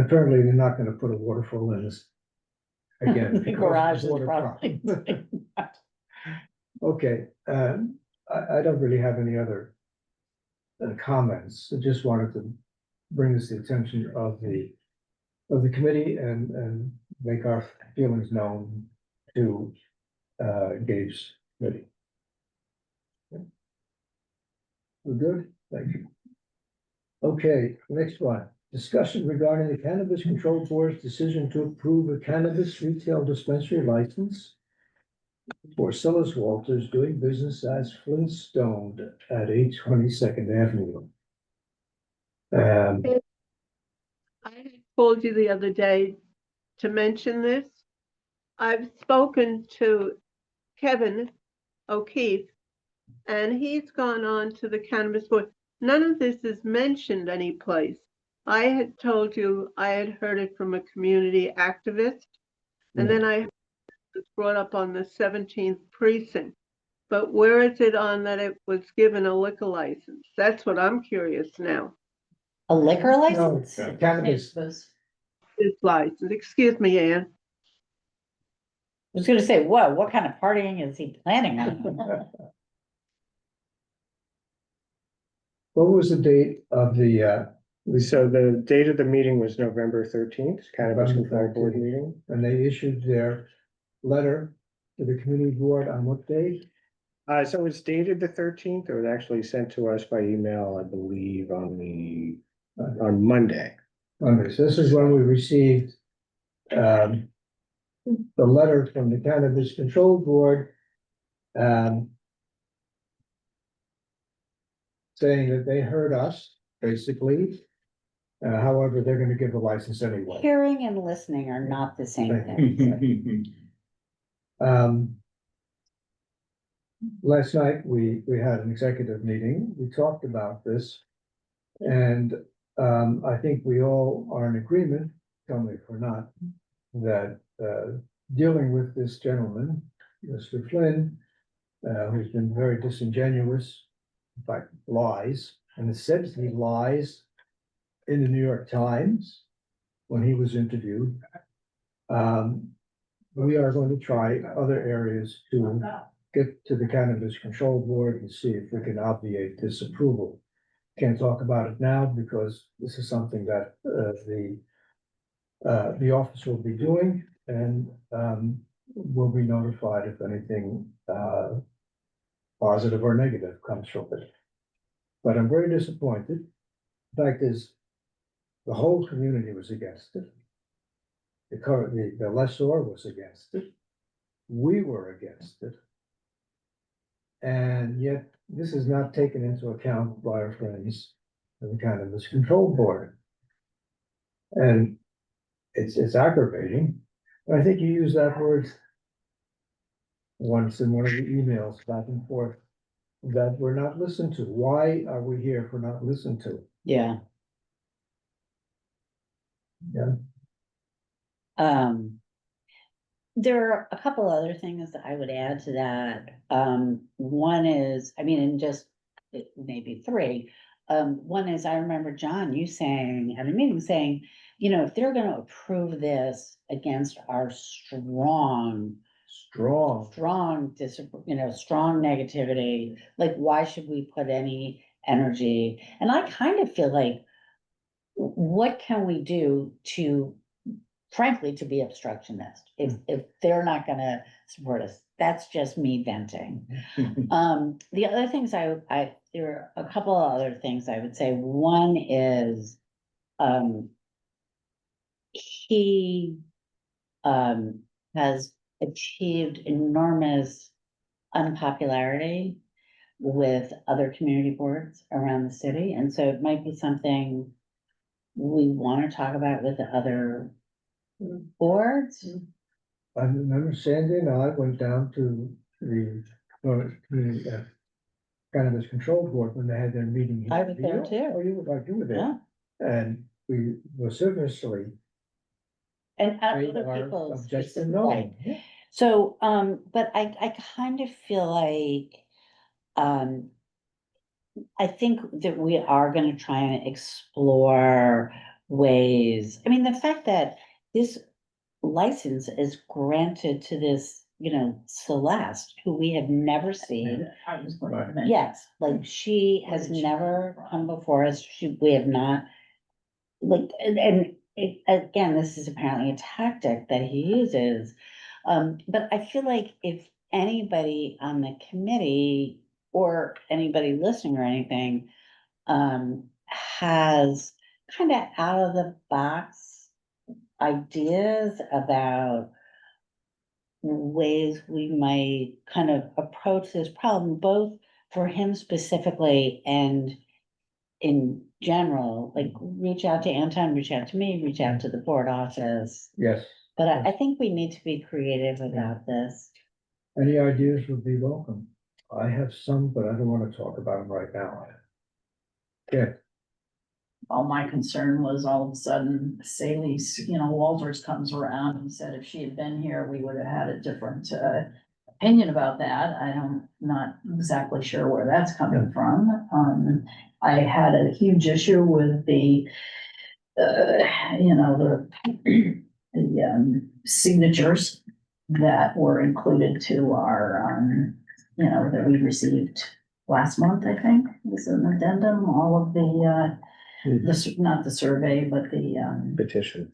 Speaker 1: apparently they're not gonna put a waterfall in this. Again.
Speaker 2: The
Speaker 1: because of
Speaker 2: garage is
Speaker 1: water
Speaker 2: probably.
Speaker 1: problem. Okay, I don't really have any other comments. I just wanted to bring this to the attention of the committee and make our feelings known to Gabe's committee. We're good? Thank you. Okay, next one. Discussion regarding the Cannabis Control Board's decision to approve a cannabis retail dispensary license for Silas Walters doing business as Flintstone at 822nd Avenue.
Speaker 10: I had told you the other day to mention this. I've spoken to Kevin O'Keefe, and he's gone on to the cannabis board. None of this is mentioned anyplace. I had told you I had heard it from a community activist, and then I heard it was brought up on the 17th precinct. But where is it on that it was given a liquor license? That's what I'm curious now.
Speaker 2: A liquor
Speaker 1: No,
Speaker 2: license?
Speaker 1: cannabis,
Speaker 10: This license, excuse me, Ann.
Speaker 2: I was gonna say, whoa, what kind of partying is he planning on?
Speaker 1: what was the date of the,
Speaker 5: so the date of the meeting was November 13th, Cannabis
Speaker 1: November
Speaker 5: Control Board
Speaker 1: 13th.
Speaker 5: meeting.
Speaker 1: and they issued their letter to the community board on what date?
Speaker 5: So it's dated the 13th, or it actually sent to us by email, I believe, on Monday.
Speaker 1: Okay, so this is when we received the letter from the Cannabis Control Board saying that they heard us, basically. However, they're gonna give the license anyway.
Speaker 2: Hearing and listening are not the same thing.
Speaker 1: Last night, we had an executive meeting, we talked about this. And I think we all are in agreement, tell me if we're not, that dealing with this gentleman, Mr. Flynn, who's been very disingenuous, in fact, lies, and it says he lies in the New York Times when he was interviewed. But we are going to try other areas to get to the Cannabis Control Board and see if we can obviate this approval. Can't talk about it now because this is something that, the office will be doing and, we'll be notified if anything, positive or negative comes from it. But I'm very disappointed. The fact is, the whole community was against it. The lessor was against it. We were against it. And yet, this is not taken into account by our friends in the Cannabis Control Board. And it's aggravating. I think you used that word once in one of the emails back and forth, that we're not listened to. Why are we here if we're not listened to?
Speaker 2: Yeah.
Speaker 1: Yeah.
Speaker 2: There are a couple other things that I would add to that. One is, I mean, and just maybe three. One is, I remember John, you saying at a meeting saying, you know, if they're gonna approve this against our strong strong negativity, like, why should we put any energy? And I kind of feel like, what can we do to, frankly, to be obstructionist, if they're not gonna support us? That's just me venting. The other things there are a couple of other things I would say. One is, he has achieved enormous unpopularity with other community boards around the city, and so it might be something we want to talk about with the other boards.
Speaker 1: I remember Sandy and I went down to the Cannabis Control Board when they had their meeting.
Speaker 2: I was there too.
Speaker 1: Oh, you were there.
Speaker 2: Yeah.
Speaker 1: And we vociferously
Speaker 2: And
Speaker 1: made
Speaker 2: other
Speaker 1: our
Speaker 2: people's.
Speaker 1: objection
Speaker 2: Right.
Speaker 1: known.
Speaker 2: So, but I kind of feel like, I think that we are gonna try and explore ways. I mean, the fact that this license is granted to this, you know, Celeste, who we have never seen.
Speaker 6: I was going to mention.
Speaker 2: Yes, like, she has never come before us. We have not. Like, again, this is apparently a tactic that he uses. But I feel like if anybody on the committee or anybody listening or anything, has kind of out of the box ideas about ways we might kind of approach this problem, both for him specifically and in general, like, reach out to Anton, reach out to me, reach out to the board office.
Speaker 1: Yes,
Speaker 2: But I think we need to be creative about this.
Speaker 1: any ideas would be welcome. I have some, but I don't want to talk about them right now. Okay,
Speaker 6: Well, my concern was all of a sudden Sally's, Walters comes around and said if she had been here, we would have had a different opinion about that. Not exactly sure where that's coming from. I had a huge issue with the signatures that were included to our, that we received last month, I think, was an addendum, all of the, not the survey, but the petition.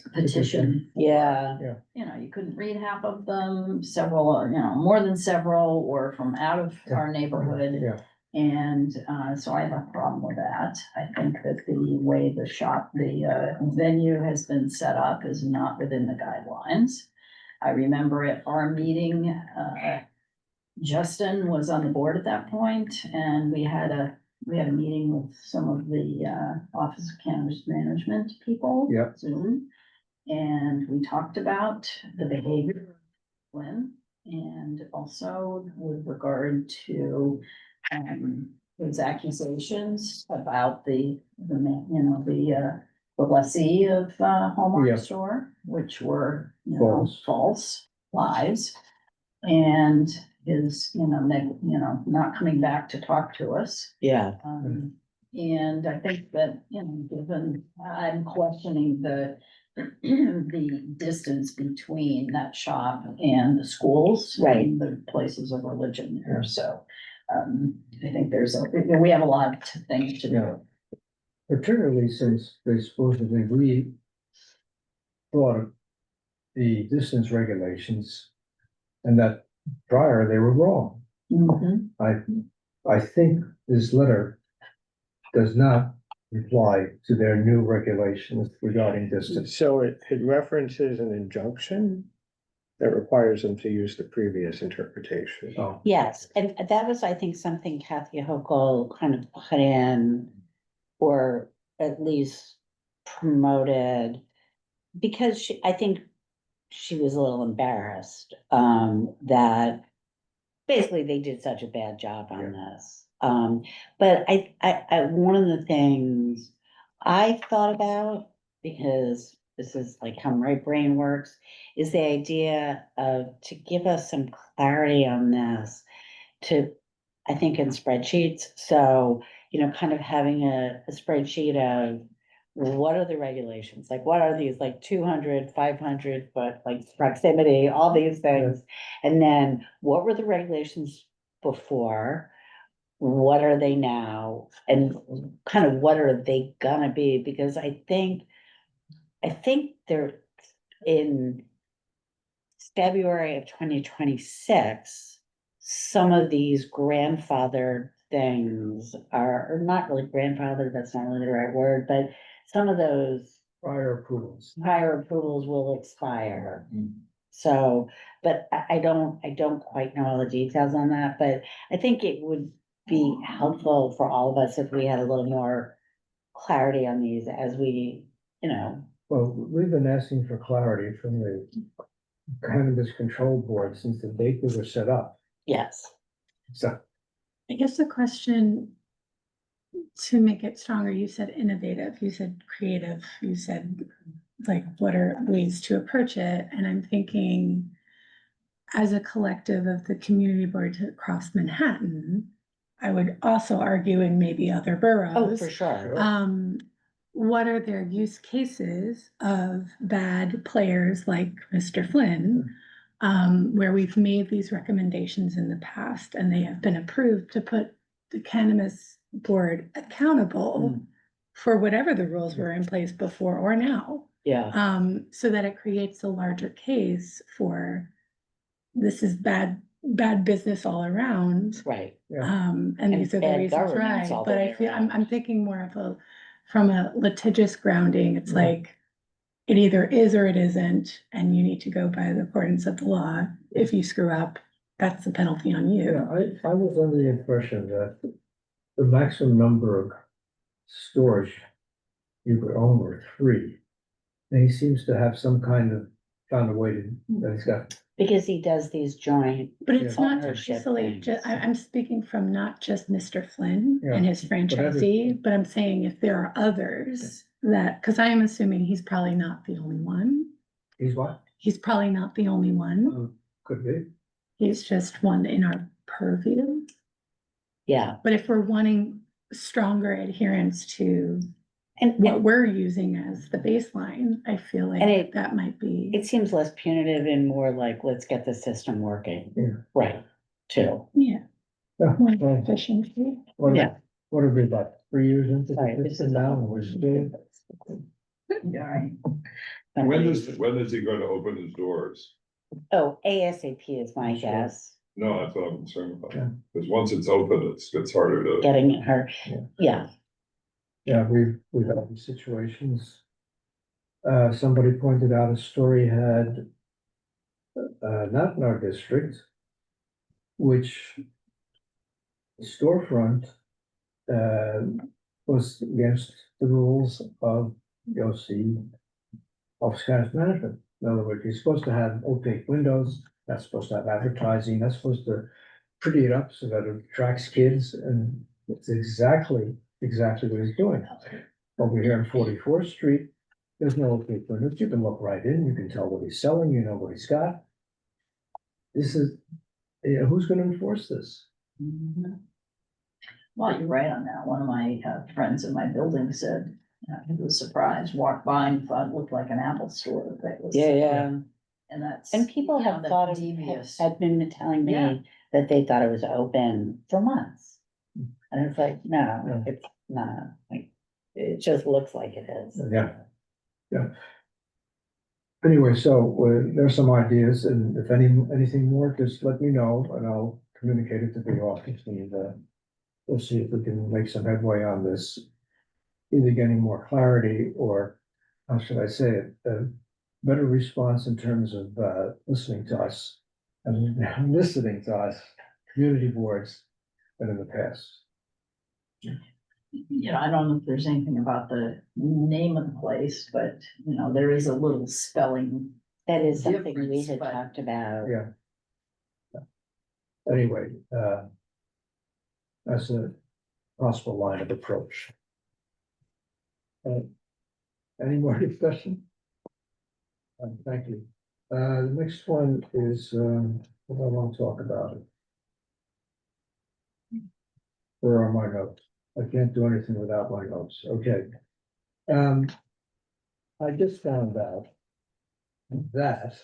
Speaker 2: Yeah.
Speaker 6: You couldn't read half of them, several, more than several, or from out of our neighborhood.
Speaker 1: yeah,
Speaker 6: And so I have a problem with that. I think that the way the venue has been set up is not within the guidelines. I remember at our meeting, Justin was on the board at that point, and we had a meeting with some of the Office of Cannabis Management people.
Speaker 1: Yep.
Speaker 6: Zoom. And we talked about the behavior of Lynn, and also with regard to his accusations about the lessee of
Speaker 1: Yeah.
Speaker 6: Hallmark store, which were,
Speaker 1: False.
Speaker 6: false lies. And his, not coming back to talk to us.
Speaker 2: Yeah.
Speaker 6: And I think that, given, I'm questioning the the distance between that shop and the schools.
Speaker 2: Right.
Speaker 6: and the places of religion there, so, I think we have a lot of things to do.
Speaker 1: Yeah. Particularly since they supposedly thought the distance regulations and that prior they were wrong.
Speaker 6: Mhm.
Speaker 1: I think this letter does not reply to their new regulations regarding distance.
Speaker 5: So it references an injunction that requires them to use the previous interpretation.
Speaker 1: Oh,
Speaker 2: Yes, and that was, I think, something Kathy Hochul kind of put in, or at least promoted. Because I think she was a little embarrassed, that basically they did such a bad job on this. But one of the things I thought about, because this is like how my brain works, is the idea of, to give us some clarity on this, I think in spreadsheets, so, kind of having a spreadsheet of what are the regulations, like what are these, like 200, 500 foot, like proximity, all these things. And then what were the regulations before? What are they now? And kind of what are they gonna be? Because I think they're in February of 2026, some of these grandfathered things are, or not really grandfathered, that's not really the right word, but some of those
Speaker 1: prior approvals.
Speaker 2: prior approvals will expire. So, but I don't quite know all the details on that, but I think it would be helpful for all of us if we had a little more clarity on these as we,
Speaker 1: Well, we've been asking for clarity from the Cannabis Control Board since the date they were set up.
Speaker 2: yes.
Speaker 1: So,
Speaker 4: I guess the question, to make it stronger, you said innovative, you said creative, you said like, what are ways to approach it? And I'm thinking, as a collective of the community boards across Manhattan, I would also argue in maybe other boroughs.
Speaker 2: Oh, for sure.
Speaker 4: What are their use cases of bad players like Mr. Flynn? Where we've made these recommendations in the past and they have been approved to put the cannabis board accountable for whatever the rules were in place before or now.
Speaker 2: Yeah.
Speaker 4: So that it creates a larger case for, this is bad business all around.
Speaker 2: Right.
Speaker 4: And
Speaker 2: And
Speaker 4: these are the
Speaker 2: bad
Speaker 4: reasons,
Speaker 2: governance
Speaker 4: right?
Speaker 2: all the
Speaker 4: But
Speaker 2: way
Speaker 4: I feel,
Speaker 2: around.
Speaker 4: I'm thinking more of from a litigious grounding, it's
Speaker 1: Yeah.
Speaker 4: like, it either is or it isn't, and you need to go by the accordance of the law. If you screw up, that's the penalty on you.
Speaker 1: yeah, I was under the impression that the maximum number of stores you could own were 3. And he seems to have found a way to, that he's got,
Speaker 2: Because he does these joint,
Speaker 4: But it's not
Speaker 2: Partnership
Speaker 4: necessarily,
Speaker 2: things.
Speaker 4: I'm speaking from not just Mr. Flynn
Speaker 1: Yeah,
Speaker 4: and his
Speaker 1: every-
Speaker 4: franchisee, but I'm saying if there are others that, because I am assuming he's probably not the only one.
Speaker 1: he's what?
Speaker 4: He's probably not the only one.
Speaker 1: Could be.
Speaker 4: He's just one in our purview.
Speaker 2: yeah.
Speaker 4: But if we're wanting stronger adherence to
Speaker 2: And
Speaker 4: what we're using as the baseline, I feel
Speaker 2: And
Speaker 4: like
Speaker 2: it-
Speaker 4: that might be.
Speaker 2: it seems less punitive and more like, let's get the system working.
Speaker 1: Yeah.
Speaker 2: Right, too.
Speaker 4: Yeah,
Speaker 1: Yeah,
Speaker 4: more
Speaker 1: well,
Speaker 4: efficiency.
Speaker 1: what,
Speaker 2: Yeah.
Speaker 1: what are we about 3 years into
Speaker 2: Sorry,
Speaker 1: the
Speaker 2: this
Speaker 1: system
Speaker 2: is
Speaker 1: now,
Speaker 2: all-
Speaker 1: and we're still,
Speaker 6: Yeah, right.
Speaker 7: When is he going to open his doors?
Speaker 2: Oh, ASAP is my
Speaker 1: Sure.
Speaker 2: guess,
Speaker 7: No, that's what I'm concerned about,
Speaker 1: Yeah.
Speaker 7: because once it's open, it's harder to.
Speaker 2: getting her,
Speaker 1: Yeah.
Speaker 2: yeah,
Speaker 1: we've had these situations. Somebody pointed out a story had, not in our district, which storefront, was against the rules of the OC, Office of Cannabis Management. In other words, you're supposed to have opaque windows, that's supposed to have advertising, that's supposed to pretty it up so that it attracts kids, and it's exactly what he's doing. Over here on 44th Street, there's no opaque windows, you can look right in, you can tell what he's selling, you know what he's got. This is, who's gonna enforce this?
Speaker 6: Mhm. Well, you're right on that. One of my friends in my building said, I was surprised, walked by and thought it looked like an Apple store. That was,
Speaker 2: Yeah.
Speaker 6: and that's.
Speaker 2: And people
Speaker 6: you know,
Speaker 2: have
Speaker 6: that's
Speaker 2: thought of,
Speaker 6: devious.
Speaker 2: had been telling
Speaker 6: Yeah.
Speaker 2: me that they thought it was open for months. And it's like, no,
Speaker 1: Yeah.
Speaker 2: it's not, like, it just looks like it is.
Speaker 1: Yeah. Anyway, so there's some ideas, and if anything more, just let me know, and I'll communicate it to the office, and we'll see if we can make some headway on this. Either getting more clarity, or how should I say it, better response in terms of listening to us and listening to us, community boards, than in the past.
Speaker 6: You know, I don't know if there's anything about the name of the place, but, you know, there is a little spelling.
Speaker 2: That is something we
Speaker 6: Difference,
Speaker 2: had
Speaker 6: but-
Speaker 2: talked about.
Speaker 1: Yeah. Anyway, that's a possible line of approach. Any more discussion? Thank you. The next one is, what I want to talk about. Where are my notes? I can't do anything without my notes, okay. I just found out that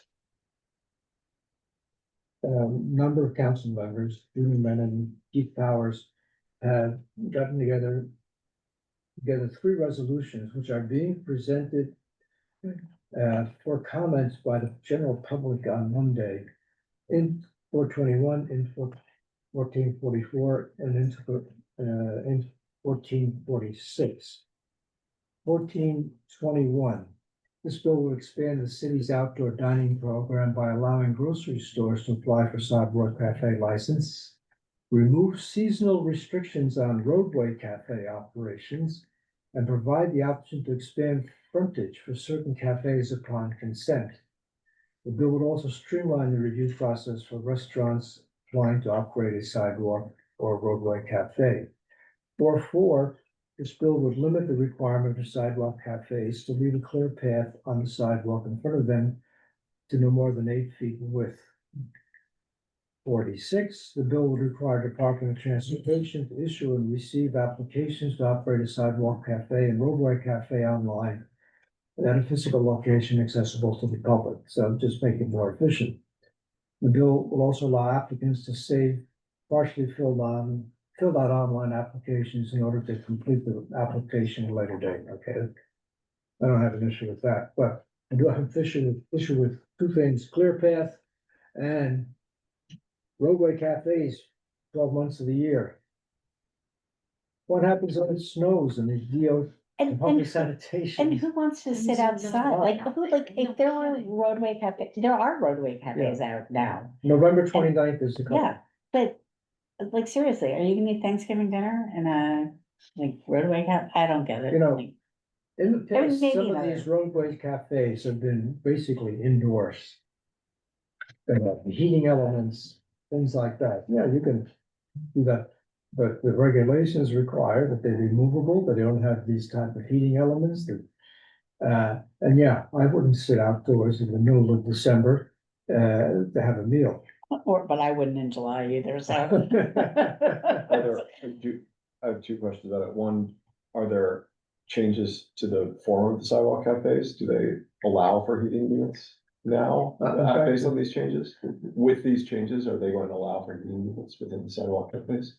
Speaker 1: number of council members, Julie Menon, Keith Powers, have gotten together three resolutions which are being presented for comments by the general public on Monday in 421, in 1444, and in 1446. 1421. This bill will expand the city's outdoor dining program by allowing grocery stores to apply for sidewalk cafe license, remove seasonal restrictions on roadway cafe operations, and provide the option to expand frontage for certain cafes upon consent. The bill would also streamline the review process for restaurants applying to upgrade a sidewalk or roadway cafe. 4.4, this bill would limit the requirement for sidewalk cafes to leave a clear path on the sidewalk in front of them to no more than 8 feet in width. 46, the bill would require Department of Transportation to issue and receive applications to operate a sidewalk cafe and roadway cafe online at a physical location accessible to the public, so just make it more efficient. The bill will also allow applicants to save partially filled out online applications in order to complete the application at a later date, okay? I don't have an issue with that, but I do have an issue with two things, clear path and roadway cafes 12 months of the year. What happens when it snows and there's
Speaker 2: And,
Speaker 1: public
Speaker 2: and
Speaker 1: sanitation?
Speaker 2: who wants to sit outside? Like, if there were roadway cafe, there are roadway cafes out now.
Speaker 1: November 29th is the call.
Speaker 2: Yeah, but like, seriously, are you gonna eat Thanksgiving dinner in a, like, roadway I don't get it.
Speaker 1: You know,
Speaker 2: Like,
Speaker 1: In the
Speaker 2: I mean,
Speaker 1: past,
Speaker 2: maybe
Speaker 1: some of
Speaker 2: another-
Speaker 1: these roadway cafes have been basically indoors. They have heating elements, things like that. Yeah, you can do that. But the regulations require that they're removable, that they don't have these type of heating elements. And yeah, I wouldn't sit outdoors in the middle of December to have a meal.
Speaker 2: But I wouldn't in July either, so.
Speaker 3: I have two questions about it. One, are there changes to the form of the sidewalk cafes? Do they allow for heating units now,
Speaker 1: In fact-
Speaker 3: based on these changes? With these changes, are they going to allow for heating units within the sidewalk cafes?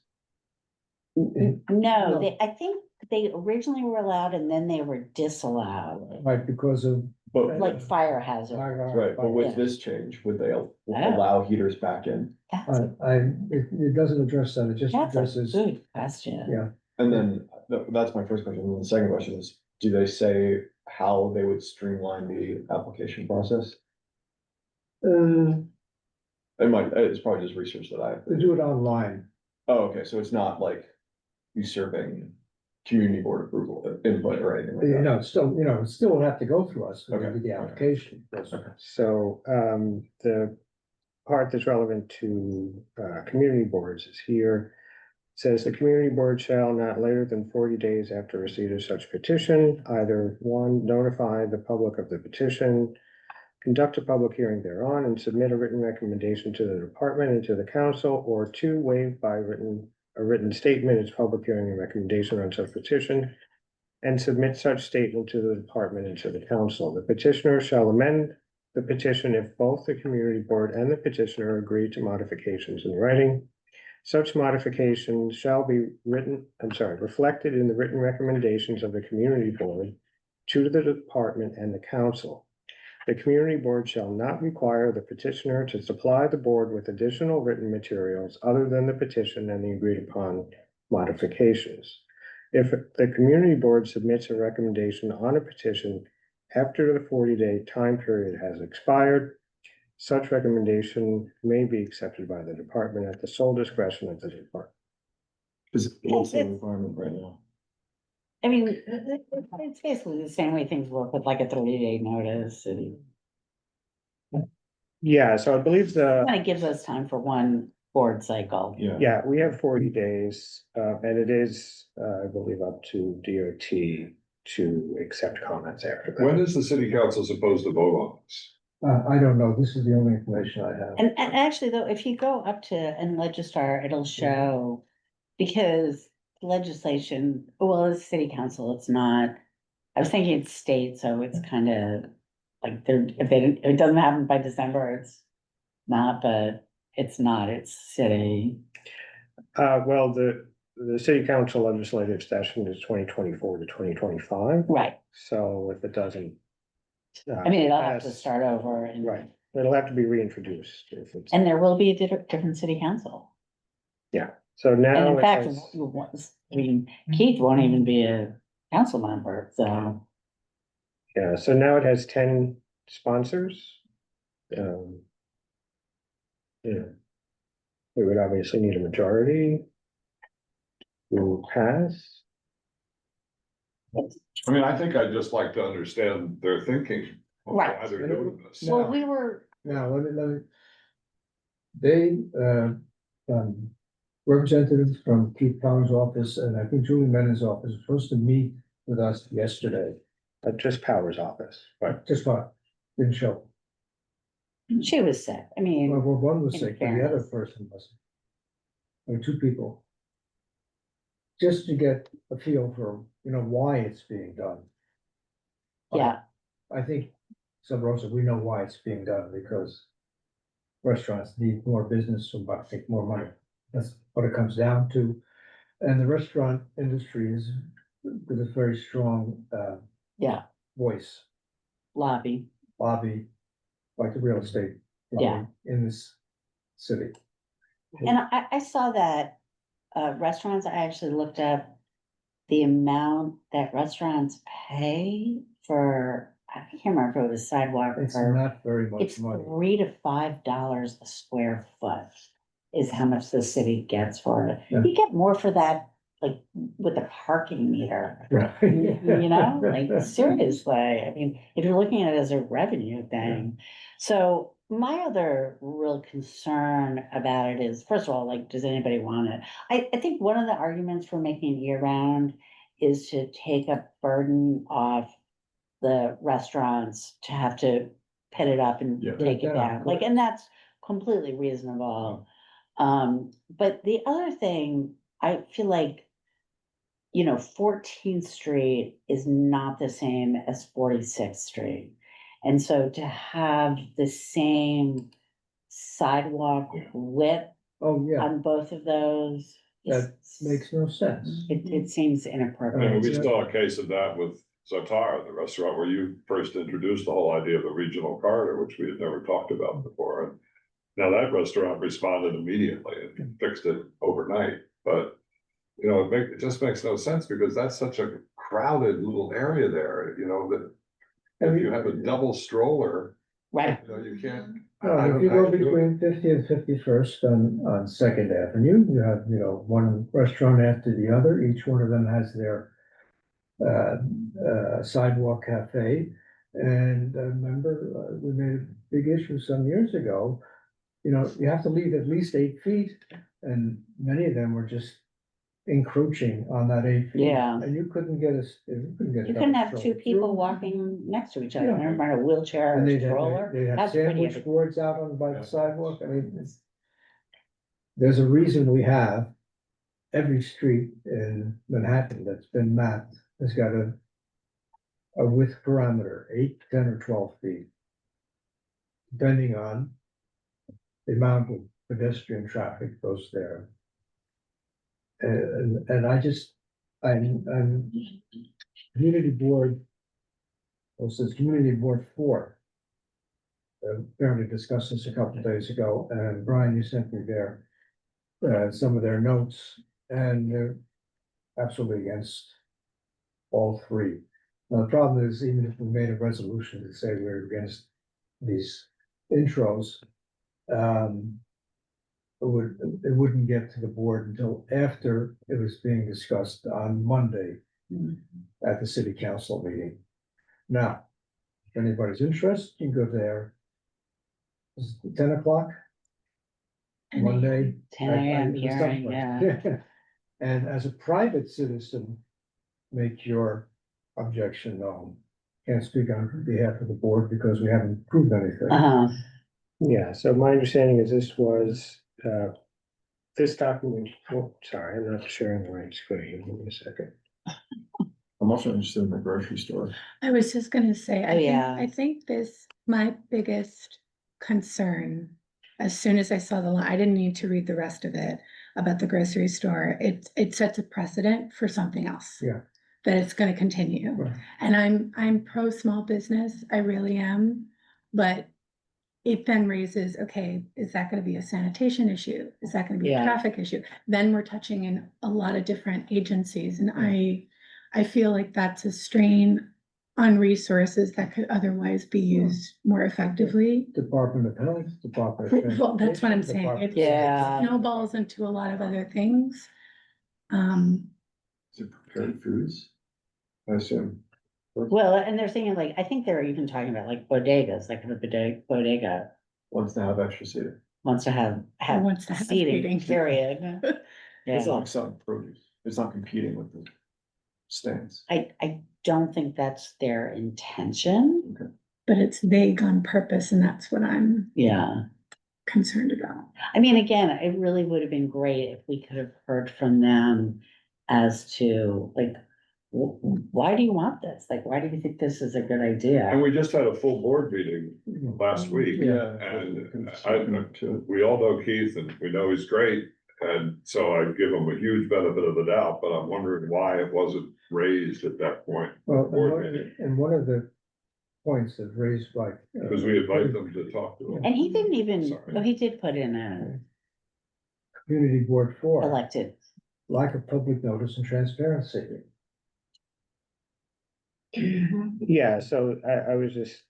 Speaker 2: No, I think they originally were allowed and then they were disallowed,
Speaker 1: Right, because of.
Speaker 3: But,
Speaker 2: like fire hazard.
Speaker 3: right, but with
Speaker 2: Yeah.
Speaker 3: this change, would they
Speaker 2: Oh.
Speaker 3: allow heaters back in?
Speaker 2: That's a,
Speaker 1: It doesn't address that, it just
Speaker 2: that's a
Speaker 1: addresses,
Speaker 2: good question.
Speaker 1: yeah.
Speaker 3: And then, that's my first question. And the second question is, do they say how they would streamline the application process? It's probably just research that I have.
Speaker 1: They do it online.
Speaker 3: Oh, okay, so it's not like usurping community board approval, input or anything like
Speaker 1: You
Speaker 3: that?
Speaker 1: know, it still would have to go through us,
Speaker 3: Okay.
Speaker 1: the application.
Speaker 5: So, the part that's relevant to, community boards is here. Says the community board shall not later than 40 days after receipt of such petition, either one, notify the public of the petition, conduct a public hearing thereon, and submit a written recommendation to the department and to the council, or two, waive by a written statement its public hearing and recommendation on such petition, and submit such statement to the department and to the council. The petitioner shall amend the petition if both the community board and the petitioner agree to modifications in writing. Such modifications shall be reflected in the written recommendations of the community board to the department and the council. The community board shall not require the petitioner to supply the board with additional written materials other than the petition and the agreed upon modifications. If the community board submits a recommendation on a petition after the 40-day time period has expired, such recommendation may be accepted by the department at the sole discretion of the department.
Speaker 3: What's the requirement right now?
Speaker 2: I mean, it's basically the same way things work with like a 30-day notice and
Speaker 5: Yeah, so I believe the.
Speaker 2: kind of gives us time for one board cycle.
Speaker 5: Yeah, we have 40 days, and it is, I believe, up to DOT to accept comments after
Speaker 7: When
Speaker 5: that.
Speaker 7: is the city council supposed to vote on this?
Speaker 1: I don't know, this is the only information I have.
Speaker 2: And actually though, if you go up to and Legistar, it'll show, because legislation, well, it's city council, it's not. I was thinking it's state, so it's kind of like they're, if it doesn't happen by December, it's not, but it's not, it's city.
Speaker 5: Well, the city council legislative session is 2024 to 2025,
Speaker 2: Right,
Speaker 5: so if it doesn't.
Speaker 2: I mean, it'll have to
Speaker 5: pass-
Speaker 2: start over and.
Speaker 5: Right, it'll have to be reintroduced if it's.
Speaker 2: And there will be a different city council.
Speaker 5: So
Speaker 2: And
Speaker 5: now
Speaker 2: in
Speaker 5: it
Speaker 2: fact,
Speaker 5: has,
Speaker 2: I mean, Keith won't even be a council member, so.
Speaker 5: yeah, so now it has 10 sponsors. Yeah. We would obviously need a majority to pass.
Speaker 7: I mean, I think I'd just like to understand their thinking. of
Speaker 2: Right.
Speaker 7: Why they're doing this.
Speaker 2: Well, we were,
Speaker 1: Now, they, representatives from Keith Power's office, and I think Julie Mennon's office, were supposed to meet with us yesterday,
Speaker 5: Just Powers office, but
Speaker 1: just what, didn't show.
Speaker 2: she was sick, I
Speaker 1: Well,
Speaker 2: mean,
Speaker 1: one was
Speaker 2: In
Speaker 1: sick, but the other
Speaker 2: fairness.
Speaker 1: person wasn't. Or two people. Just to get a feel for, why it's being done.
Speaker 2: yeah,
Speaker 1: I think, Sub Rosa, we know why it's being done, because restaurants need more business, so make more money. That's what it comes down to. And the restaurant industry is, with a very strong,
Speaker 2: yeah,
Speaker 1: voice,
Speaker 2: lobby,
Speaker 1: lobby, like the real estate.
Speaker 2: Yeah.
Speaker 1: lobby in this city.
Speaker 2: and I saw that. Restaurants, I actually looked up the amount that restaurants pay for, I can't remember if it was sidewalk
Speaker 1: It's
Speaker 2: or.
Speaker 1: not very
Speaker 2: It's
Speaker 1: much money.
Speaker 2: $3 to $5 a square foot is how much the city gets for it.
Speaker 1: Yeah.
Speaker 2: You get more for that, like with the parking meter. You know, like seriously, I mean, if you're looking at it as a revenue thing. So my other real concern about it is, first of all, like, does anybody want it? I think one of the arguments for making it year round is to take a burden off the restaurants to have to pit it up and
Speaker 3: Yeah.
Speaker 2: take it
Speaker 1: Yeah,
Speaker 2: down, like, and that's completely reasonable. But the other thing, I feel like, 14th Street is not the same as 46th Street. And so to have the same sidewalk width
Speaker 1: Oh, yeah,
Speaker 2: on both of those.
Speaker 1: That makes no sense.
Speaker 2: It seems
Speaker 7: And
Speaker 2: inappropriate.
Speaker 7: we saw a case of that with Zatara, the restaurant where you first introduced the whole idea of the regional corridor, which we had never talked about before. And now that restaurant responded immediately and fixed it overnight, but it just makes no sense because that's such a crowded little area there, that if you have a double stroller,
Speaker 2: Right,
Speaker 7: you can't.
Speaker 1: If you go between 50th and 51st on Second Avenue, you have, one restaurant after the other, each one of them has their sidewalk cafe. And remember, we made a big issue some years ago, you have to leave at least 8 feet, and many of them were just encroaching on that 8 feet.
Speaker 2: Yeah.
Speaker 1: And you couldn't get
Speaker 2: you couldn't have two people walking next to each other,
Speaker 1: Yeah.
Speaker 2: never mind a wheelchair or
Speaker 1: And
Speaker 2: a
Speaker 1: they'd
Speaker 2: stroller.
Speaker 1: have
Speaker 2: That's pretty
Speaker 1: sandwich
Speaker 2: epic.
Speaker 1: boards out by the sidewalk, I mean, there's a reason we have every street in Manhattan that's been mapped has got a width parameter, 8, 10, or 12 feet. Depending on the amount of pedestrian traffic goes there. And I'm community board, well, it says community board 4. Apparently discussed this a couple of days ago, and Brian, you sent me there some of their notes, and they're absolutely against all three. Now, the problem is, even if we made a resolution to say we're against these intros, it wouldn't get to the board until after it was being discussed on Monday at the city council meeting. Now, if anybody's interested, you can go there. It's 10 o'clock, Monday.
Speaker 2: 10 a.m.
Speaker 1: the
Speaker 2: hearing,
Speaker 1: someplace.
Speaker 2: yeah.
Speaker 1: And as a private citizen, make your objection known. Can't speak on behalf of the board because we haven't proved anything.
Speaker 5: Yeah, so my understanding is this was, this document, oh, sorry, I'm not sharing the right screen, give me a second.
Speaker 3: I'm also interested in the grocery store.
Speaker 4: I was just gonna say,
Speaker 2: Oh, yeah.
Speaker 4: I think this, my biggest concern, as soon as I saw the line, I didn't need to read the rest of it about the grocery store. It sets a precedent for something else.
Speaker 1: Yeah.
Speaker 4: That it's gonna continue.
Speaker 1: Right.
Speaker 4: And I'm pro small business, I really am, but it then raises, okay, is that gonna be a sanitation issue? Is that gonna be a
Speaker 2: Yeah.
Speaker 4: traffic issue? Then we're touching in a lot of different agencies, and I feel like that's a strain on resources that could otherwise be used more effectively.
Speaker 1: Department of Health, Department of.
Speaker 4: Well, that's what I'm saying.
Speaker 1: Department of-
Speaker 2: Yeah.
Speaker 4: Snowballs into a lot of other things.
Speaker 3: Is it prepared foods? I assume.
Speaker 2: Well, and they're thinking like, I think they're even talking about like bodegas, like if a bodega
Speaker 3: Wants to have extra seating.
Speaker 2: wants to have
Speaker 4: Wants to have
Speaker 2: seating,
Speaker 4: seating.
Speaker 2: period.
Speaker 3: It's
Speaker 2: Yeah,
Speaker 3: not selling produce. It's not competing with the stands.
Speaker 2: I don't think that's their intention.
Speaker 4: But it's vague on purpose, and that's what I'm
Speaker 2: Yeah.
Speaker 4: concerned about.
Speaker 2: I mean, again, it really would have been great if we could have heard from them as to like, why do you want this? Like, why do you think this is a good
Speaker 7: And
Speaker 2: idea?
Speaker 7: we just had a full board meeting last week.
Speaker 3: Yeah.
Speaker 7: And we all know Keith and we know he's great. And so I give him a huge benefit of the doubt, but I'm wondering why it wasn't raised at that point.
Speaker 1: Well,
Speaker 7: Board meeting.
Speaker 1: and one of the points that raised by.
Speaker 7: Because we invite them to talk to him.
Speaker 2: And he didn't even,
Speaker 7: Sorry.
Speaker 2: well, he did put in a
Speaker 1: Community Board 4,
Speaker 2: elected.
Speaker 1: lack of public notice and transparency.
Speaker 5: Yeah, so I was just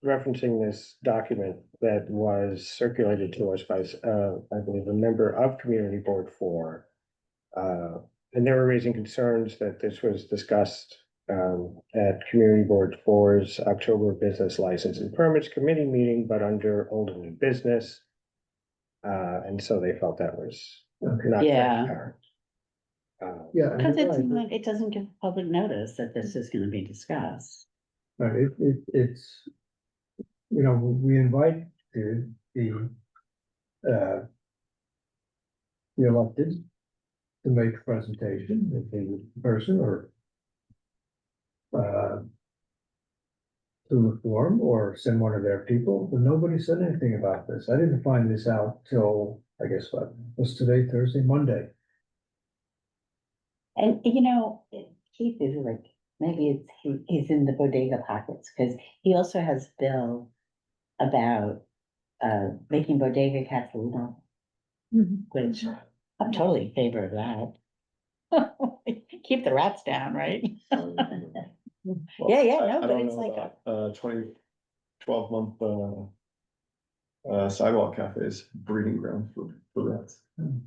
Speaker 5: referencing this document that was circulated to us by, I believe, a member of Community Board 4. And they were raising concerns that this was discussed at Community Board 4's October Business License and Permits Committee meeting, but under old and new business. And so they felt that was
Speaker 1: Okay.
Speaker 5: not
Speaker 2: Yeah.
Speaker 5: transparent.
Speaker 1: Yeah.
Speaker 2: Because
Speaker 1: you're
Speaker 2: it's
Speaker 1: right.
Speaker 2: like, it doesn't give public notice that this is gonna be discussed.
Speaker 1: Right, it's, you know, we invite the elected to make a presentation, if the person or to reform or send one of their people, but nobody said anything about this. I didn't find this out till, I guess, what was today, Thursday, Monday?
Speaker 2: And you know, Keith is like, maybe he's in the bodega pockets, because he also has bill about making bodega cats legal,
Speaker 4: Mhm.
Speaker 2: which I'm totally in favor of that. Keep the rats down, right? Yeah, no,
Speaker 3: I
Speaker 2: but
Speaker 3: don't
Speaker 2: it's
Speaker 3: know
Speaker 2: like
Speaker 3: about 12-month sidewalk cafes, breeding ground for rats.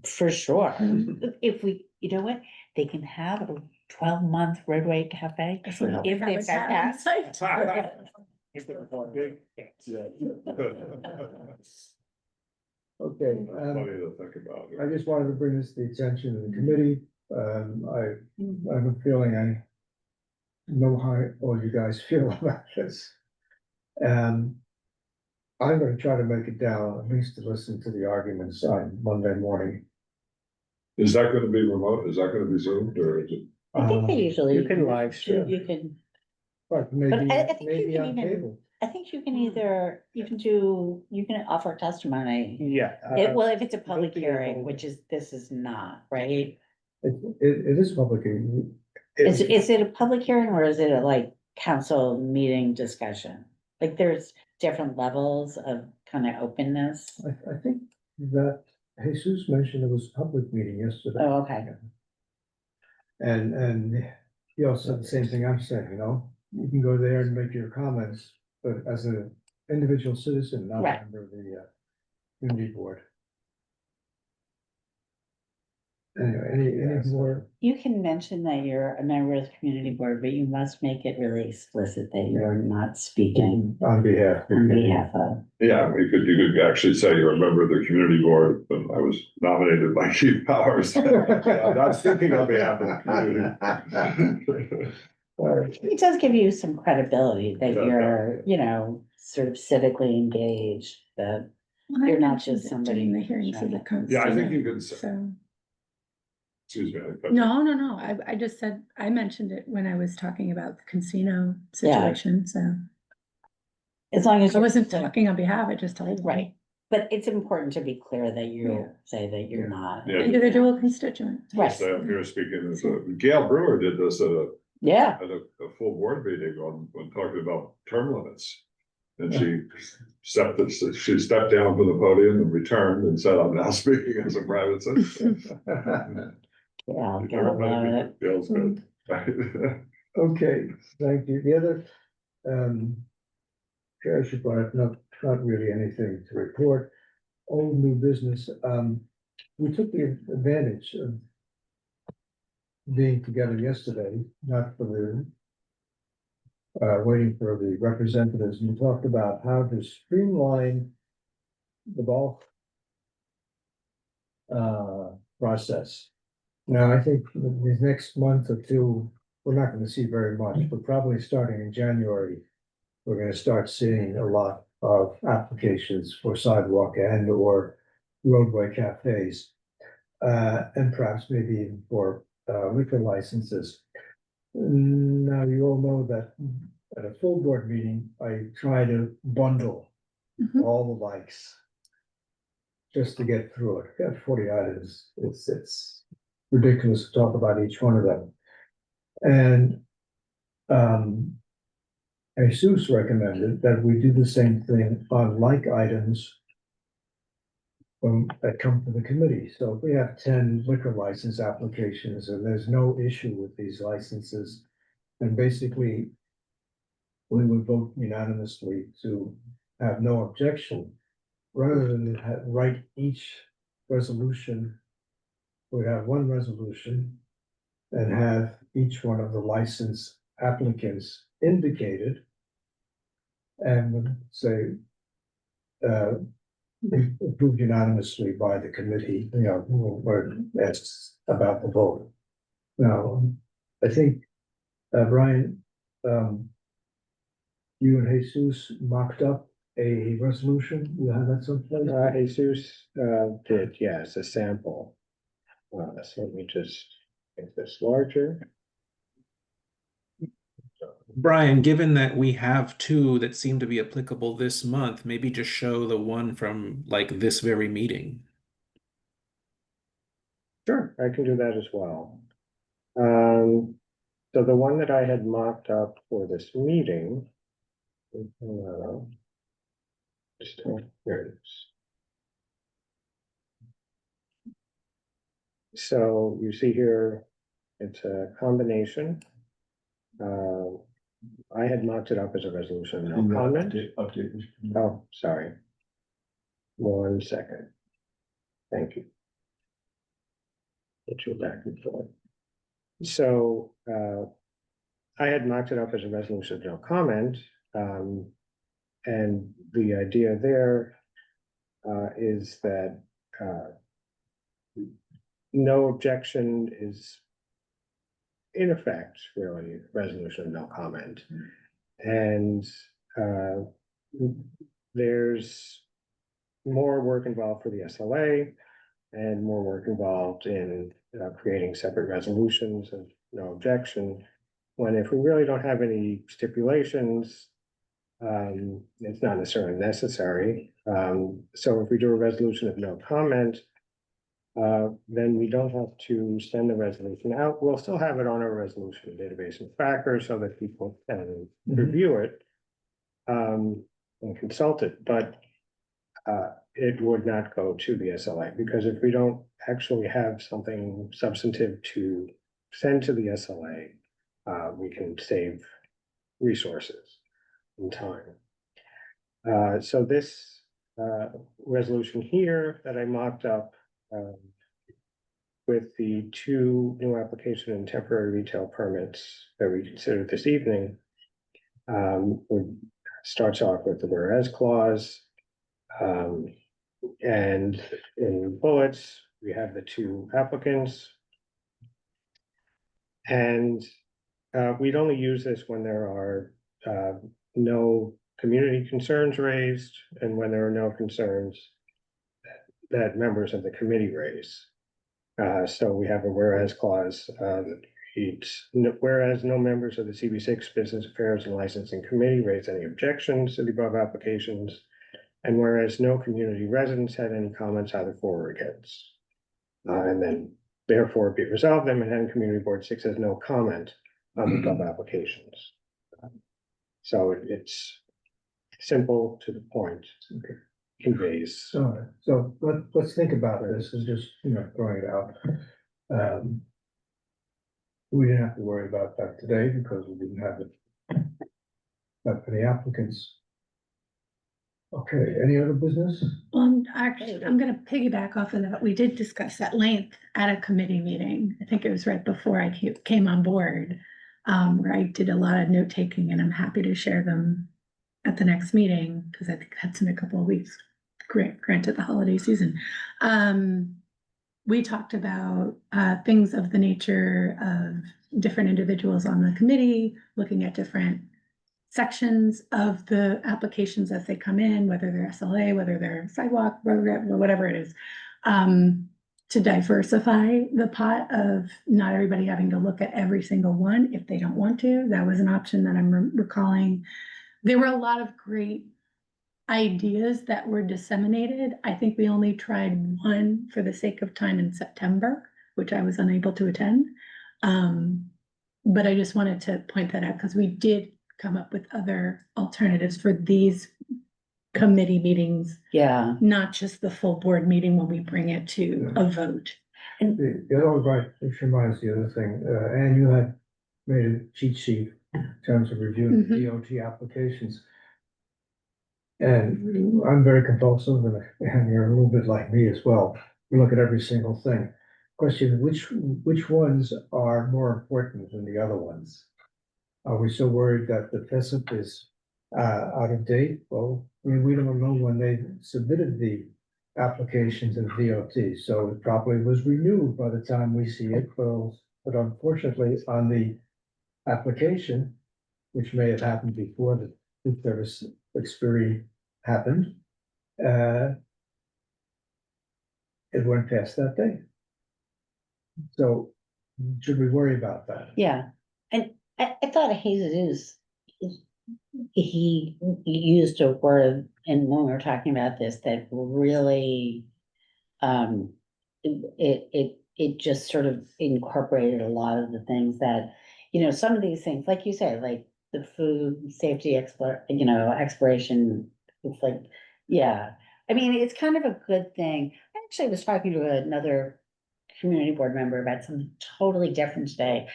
Speaker 2: for sure.
Speaker 4: Mhm.
Speaker 2: If we, you know what, they can have a 12-month roadway cafe if they've got cats.
Speaker 1: Okay,
Speaker 7: Funny to think about.
Speaker 1: I just wanted to bring this to the attention of the committee. I have a feeling I know how all you guys feel about this. I'm gonna try to make it down, at least to listen to the arguments on Monday morning.
Speaker 7: Is that gonna be remote? Is that gonna be zoomed or is it?
Speaker 2: I think they usually.
Speaker 5: You can live stream.
Speaker 2: You can,
Speaker 1: But
Speaker 2: but
Speaker 1: maybe,
Speaker 2: I think you
Speaker 1: maybe
Speaker 2: can
Speaker 1: on
Speaker 2: even,
Speaker 1: cable.
Speaker 2: I think you can either, you can offer testimony.
Speaker 5: Yeah.
Speaker 2: Well, if it's a public
Speaker 5: be
Speaker 2: hearing,
Speaker 5: able-
Speaker 2: which is, this is not, right?
Speaker 1: It is public. Hearing.
Speaker 2: Is it a public hearing or is it a like council meeting discussion? Like there's different levels of kind of openness.
Speaker 1: I think that Jesus mentioned it was a public meeting yesterday.
Speaker 2: Oh, okay.
Speaker 1: And he also said the same thing I'm saying, you know, you can go there and make your comments, but as an individual citizen, not a
Speaker 2: Right.
Speaker 1: member of the community board. Anyway, any more?
Speaker 2: You can mention that you're a member of the community board, but you must make it really explicit that you're not speaking
Speaker 1: On behalf.
Speaker 2: on behalf of.
Speaker 7: Yeah, you could actually say you're a member of the community board, but I was nominated by Keith Powers. Yeah, I'm not speaking on behalf of the community.
Speaker 2: It does give you some credibility that
Speaker 7: Yeah,
Speaker 2: you're, you know, sort of civically engaged, that
Speaker 4: Well, I
Speaker 2: You're not
Speaker 4: mentioned
Speaker 2: just
Speaker 4: it
Speaker 2: somebody
Speaker 4: during the
Speaker 2: who's
Speaker 4: hearings of the
Speaker 2: trying to-
Speaker 4: council.
Speaker 7: Yeah, I think you could say,
Speaker 4: So,
Speaker 7: excuse me.
Speaker 4: no, I just said, I mentioned it when I was talking about the casino
Speaker 2: Yeah.
Speaker 4: situation, so.
Speaker 2: as long as.
Speaker 4: I wasn't
Speaker 2: you're-
Speaker 4: talking on behalf, I just told them.
Speaker 2: Right, but it's important to be clear that you
Speaker 4: Yeah.
Speaker 2: say that you're not.
Speaker 7: Yeah.
Speaker 4: Individual constituent.
Speaker 2: Right,
Speaker 7: Stay up here speaking as a, Gail Brewer did this at
Speaker 2: yeah,
Speaker 7: a full board meeting when talking about term limits. And she stepped down from the podium and returned and said, I'm now speaking as a private citizen.
Speaker 2: yeah, I'll get a lot of it.
Speaker 7: Feels good.
Speaker 1: Okay, thank you. The other, Chair should brought up, not really anything to report. Old new business, we took the advantage of being together yesterday, not for the waiting for the representatives, and we talked about how to streamline the bulk process. Now, I think the next month or two, we're not gonna see very much, but probably starting in January, we're gonna start seeing a lot of applications for sidewalk and or roadway cafes. And perhaps maybe even for liquor licenses. Now, you all know that at a full board meeting, I try to bundle
Speaker 4: Mhm.
Speaker 1: all the likes. Just to get through it. Got 40 items. It's ridiculous to talk about each one of them. And Jesus recommended that we do the same thing on like items that come to the committee. So if we have 10 liquor license applications and there's no issue with these licenses, then basically we would vote unanimously to have no objection, rather than write each resolution. We'd have one resolution and have each one of the license applicants indicated and would say, approved unanimously by the committee, you know, where that's about the vote. Now, I think, Brian, you and Jesus mocked up a resolution, you have that someplace?
Speaker 5: Jesus, did, yes, a sample. So let me just make this larger.
Speaker 11: Brian, given that we have two that seem to be applicable this month, maybe just show the one from like this very meeting.
Speaker 5: Sure, I can do that as well. So the one that I had mocked up for this meeting. Here it is. So you see here, it's a combination. I had mocked it up as a resolution, no comment.
Speaker 3: Update.
Speaker 5: Oh, sorry. 1 second. Thank you. Get you back and forth. So, I had mocked it up as a resolution, no comment. And the idea there is that no objection is in effect, really, resolution, no comment. And there's more work involved for the SLA. and more work involved in creating separate resolutions of no objection. When if we really don't have any stipulations, it's not necessarily necessary. So if we do a resolution of no comment, then we don't have to send the resolution out. We'll still have it on our resolution database and tracker so that people can review it and consult it, but it would not go to the SLA, because if we don't actually have something substantive to send to the SLA, we can save resources and time. So this resolution here that I mocked up with the two new application and temporary retail permits that we considered this evening, starts off with the whereas clause. And in bullets, we have the two applicants. And we'd only use this when there are no community concerns raised and when there are no concerns that members of the committee raise. So we have a whereas clause that reads, whereas no members of the CB6 Business Affairs and Licensing Committee raised any objections to the above applications, and whereas no community residents had any comments either for or against. And then therefore be it resolved that Manhattan Community Board 6 has no comment on the above applications. So it's simple, to the point, conveys.
Speaker 1: So let's think about this and just, throwing it out. We didn't have to worry about that today because we didn't have that many applicants. Okay, any other business?
Speaker 4: Actually, I'm gonna piggyback off of that. We did discuss at length at a committee meeting. I think it was right before I came on board. Where I did a lot of note taking, and I'm happy to share them at the next meeting, because I think that's in a couple of weeks. Granted the holiday season. We talked about things of the nature of different individuals on the committee, looking at different sections of the applications as they come in, whether they're SLA, whether they're sidewalk, road, or whatever it is, to diversify the pot of not everybody having to look at every single one if they don't want to. That was an option that I'm recalling. There were a lot of great ideas that were disseminated. I think we only tried one for the sake of time in September, which I was unable to attend. But I just wanted to point that out because we did come up with other alternatives for these committee meetings, not just the full board meeting when we bring it to a vote.
Speaker 1: The other right, which reminds the other thing, and you had made a cheat sheet in terms of reviewing the DOT applications. And I'm very compulsive, and you're a little bit like me as well. We look at every single thing. Question, which ones are more important than the other ones? Are we so worried that the FESIP is out of date? Well, I mean, we don't know when they submitted the application to the DOT, so it probably was renewed by the time we see it. But unfortunately, on the application, which may have happened before the food service experience happened, it went past that day. So should we worry about that?
Speaker 2: Yeah, and I thought Jesus, he used a word, and when we were talking about this, that really, it just sort of incorporated a lot of the things that, some of these things, like you said, like the food safety exploration, it's like, yeah. I mean, it's kind of a good thing. I actually was talking to another community board member about something totally different today.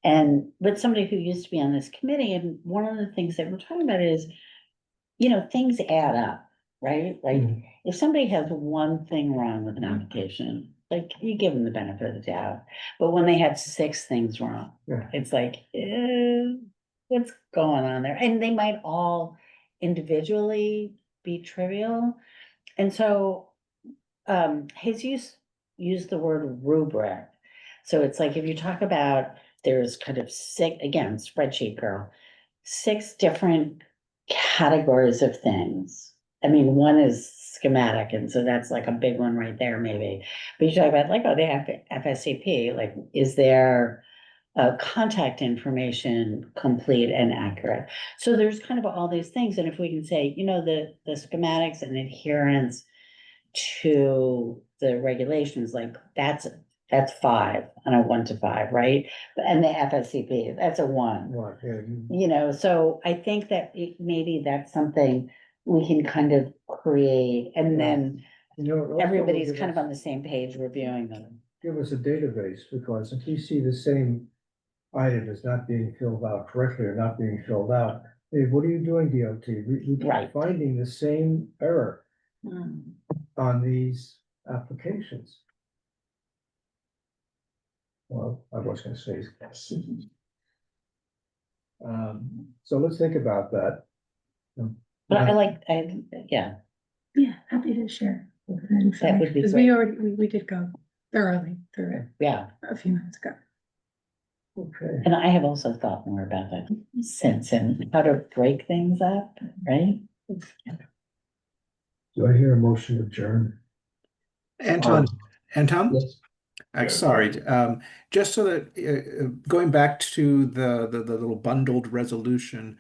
Speaker 2: And with somebody who used to be on this committee, and one of the things that we're talking about is, things add up, right? Like if somebody has one thing wrong with an application, like you give them the benefit of the doubt. But when they had 6 things wrong, it's like, what's going on there? And they might all individually be trivial. And so Jesus used the word rubric. So it's like, if you talk about, there's kind of 6, again, spreadsheet girl, 6 different categories of things. I mean, one is schematic, and so that's like a big one right there, maybe. But you talk about like, oh, the FSCP, like, is there contact information complete and accurate? So there's kind of all these things, and if we can say, you know, the schematics and adherence to the regulations, like that's 5 on a 1 to 5, right? And the FSCP, that's a 1.
Speaker 1: Right, yeah,
Speaker 2: You know, so I think that maybe that's something we can kind of create, and then
Speaker 1: you know, it also will
Speaker 2: everybody's
Speaker 1: give
Speaker 2: kind of
Speaker 1: us-
Speaker 2: on the same page reviewing them.
Speaker 1: Give us a database, because if we see the same item is not being filled out correctly or not being filled out, hey, what are you doing, DOT? We keep
Speaker 2: Right.
Speaker 1: finding the same error
Speaker 6: Hmm.
Speaker 1: on these applications. Well, I was gonna say. So let's think about that.
Speaker 2: But I like, yeah,
Speaker 4: Yeah, happy to share.
Speaker 2: That would be
Speaker 4: Because
Speaker 2: great.
Speaker 4: we already, we did go thoroughly through it
Speaker 2: yeah.
Speaker 4: a few minutes ago.
Speaker 1: Okay,
Speaker 2: And I have also thought more about that sense and how to break things up, right?
Speaker 1: do I hear a motion to adjourn?
Speaker 11: Anton, Anton?
Speaker 1: Yes.
Speaker 11: Sorry, just so that, going back to the little bundled resolution,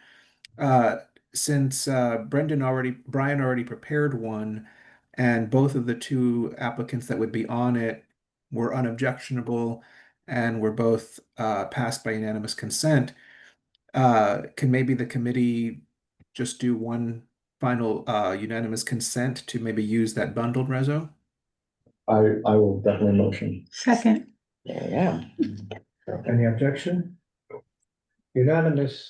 Speaker 11: since Brian already prepared one, and both of the 2 applicants that would be on it were unobjectionable and were both passed by unanimous consent, can maybe the committee just do one final unanimous consent to maybe use that bundled reso?
Speaker 3: I will definitely motion.
Speaker 4: Second,
Speaker 2: There we go.
Speaker 1: Any objection? Unanimous.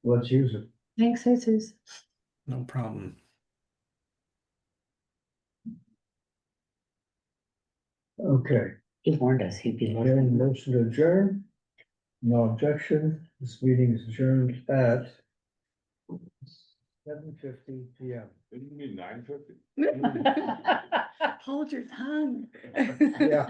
Speaker 1: Let's use it.
Speaker 4: thanks, Jesus.
Speaker 11: No problem.
Speaker 1: Okay,
Speaker 2: He warned us he'd be late.
Speaker 1: again, motion to adjourn. No objection. This meeting is adjourned at 7:50 PM.
Speaker 7: Didn't you mean 9:50?
Speaker 4: Hold your tongue.
Speaker 1: Yeah.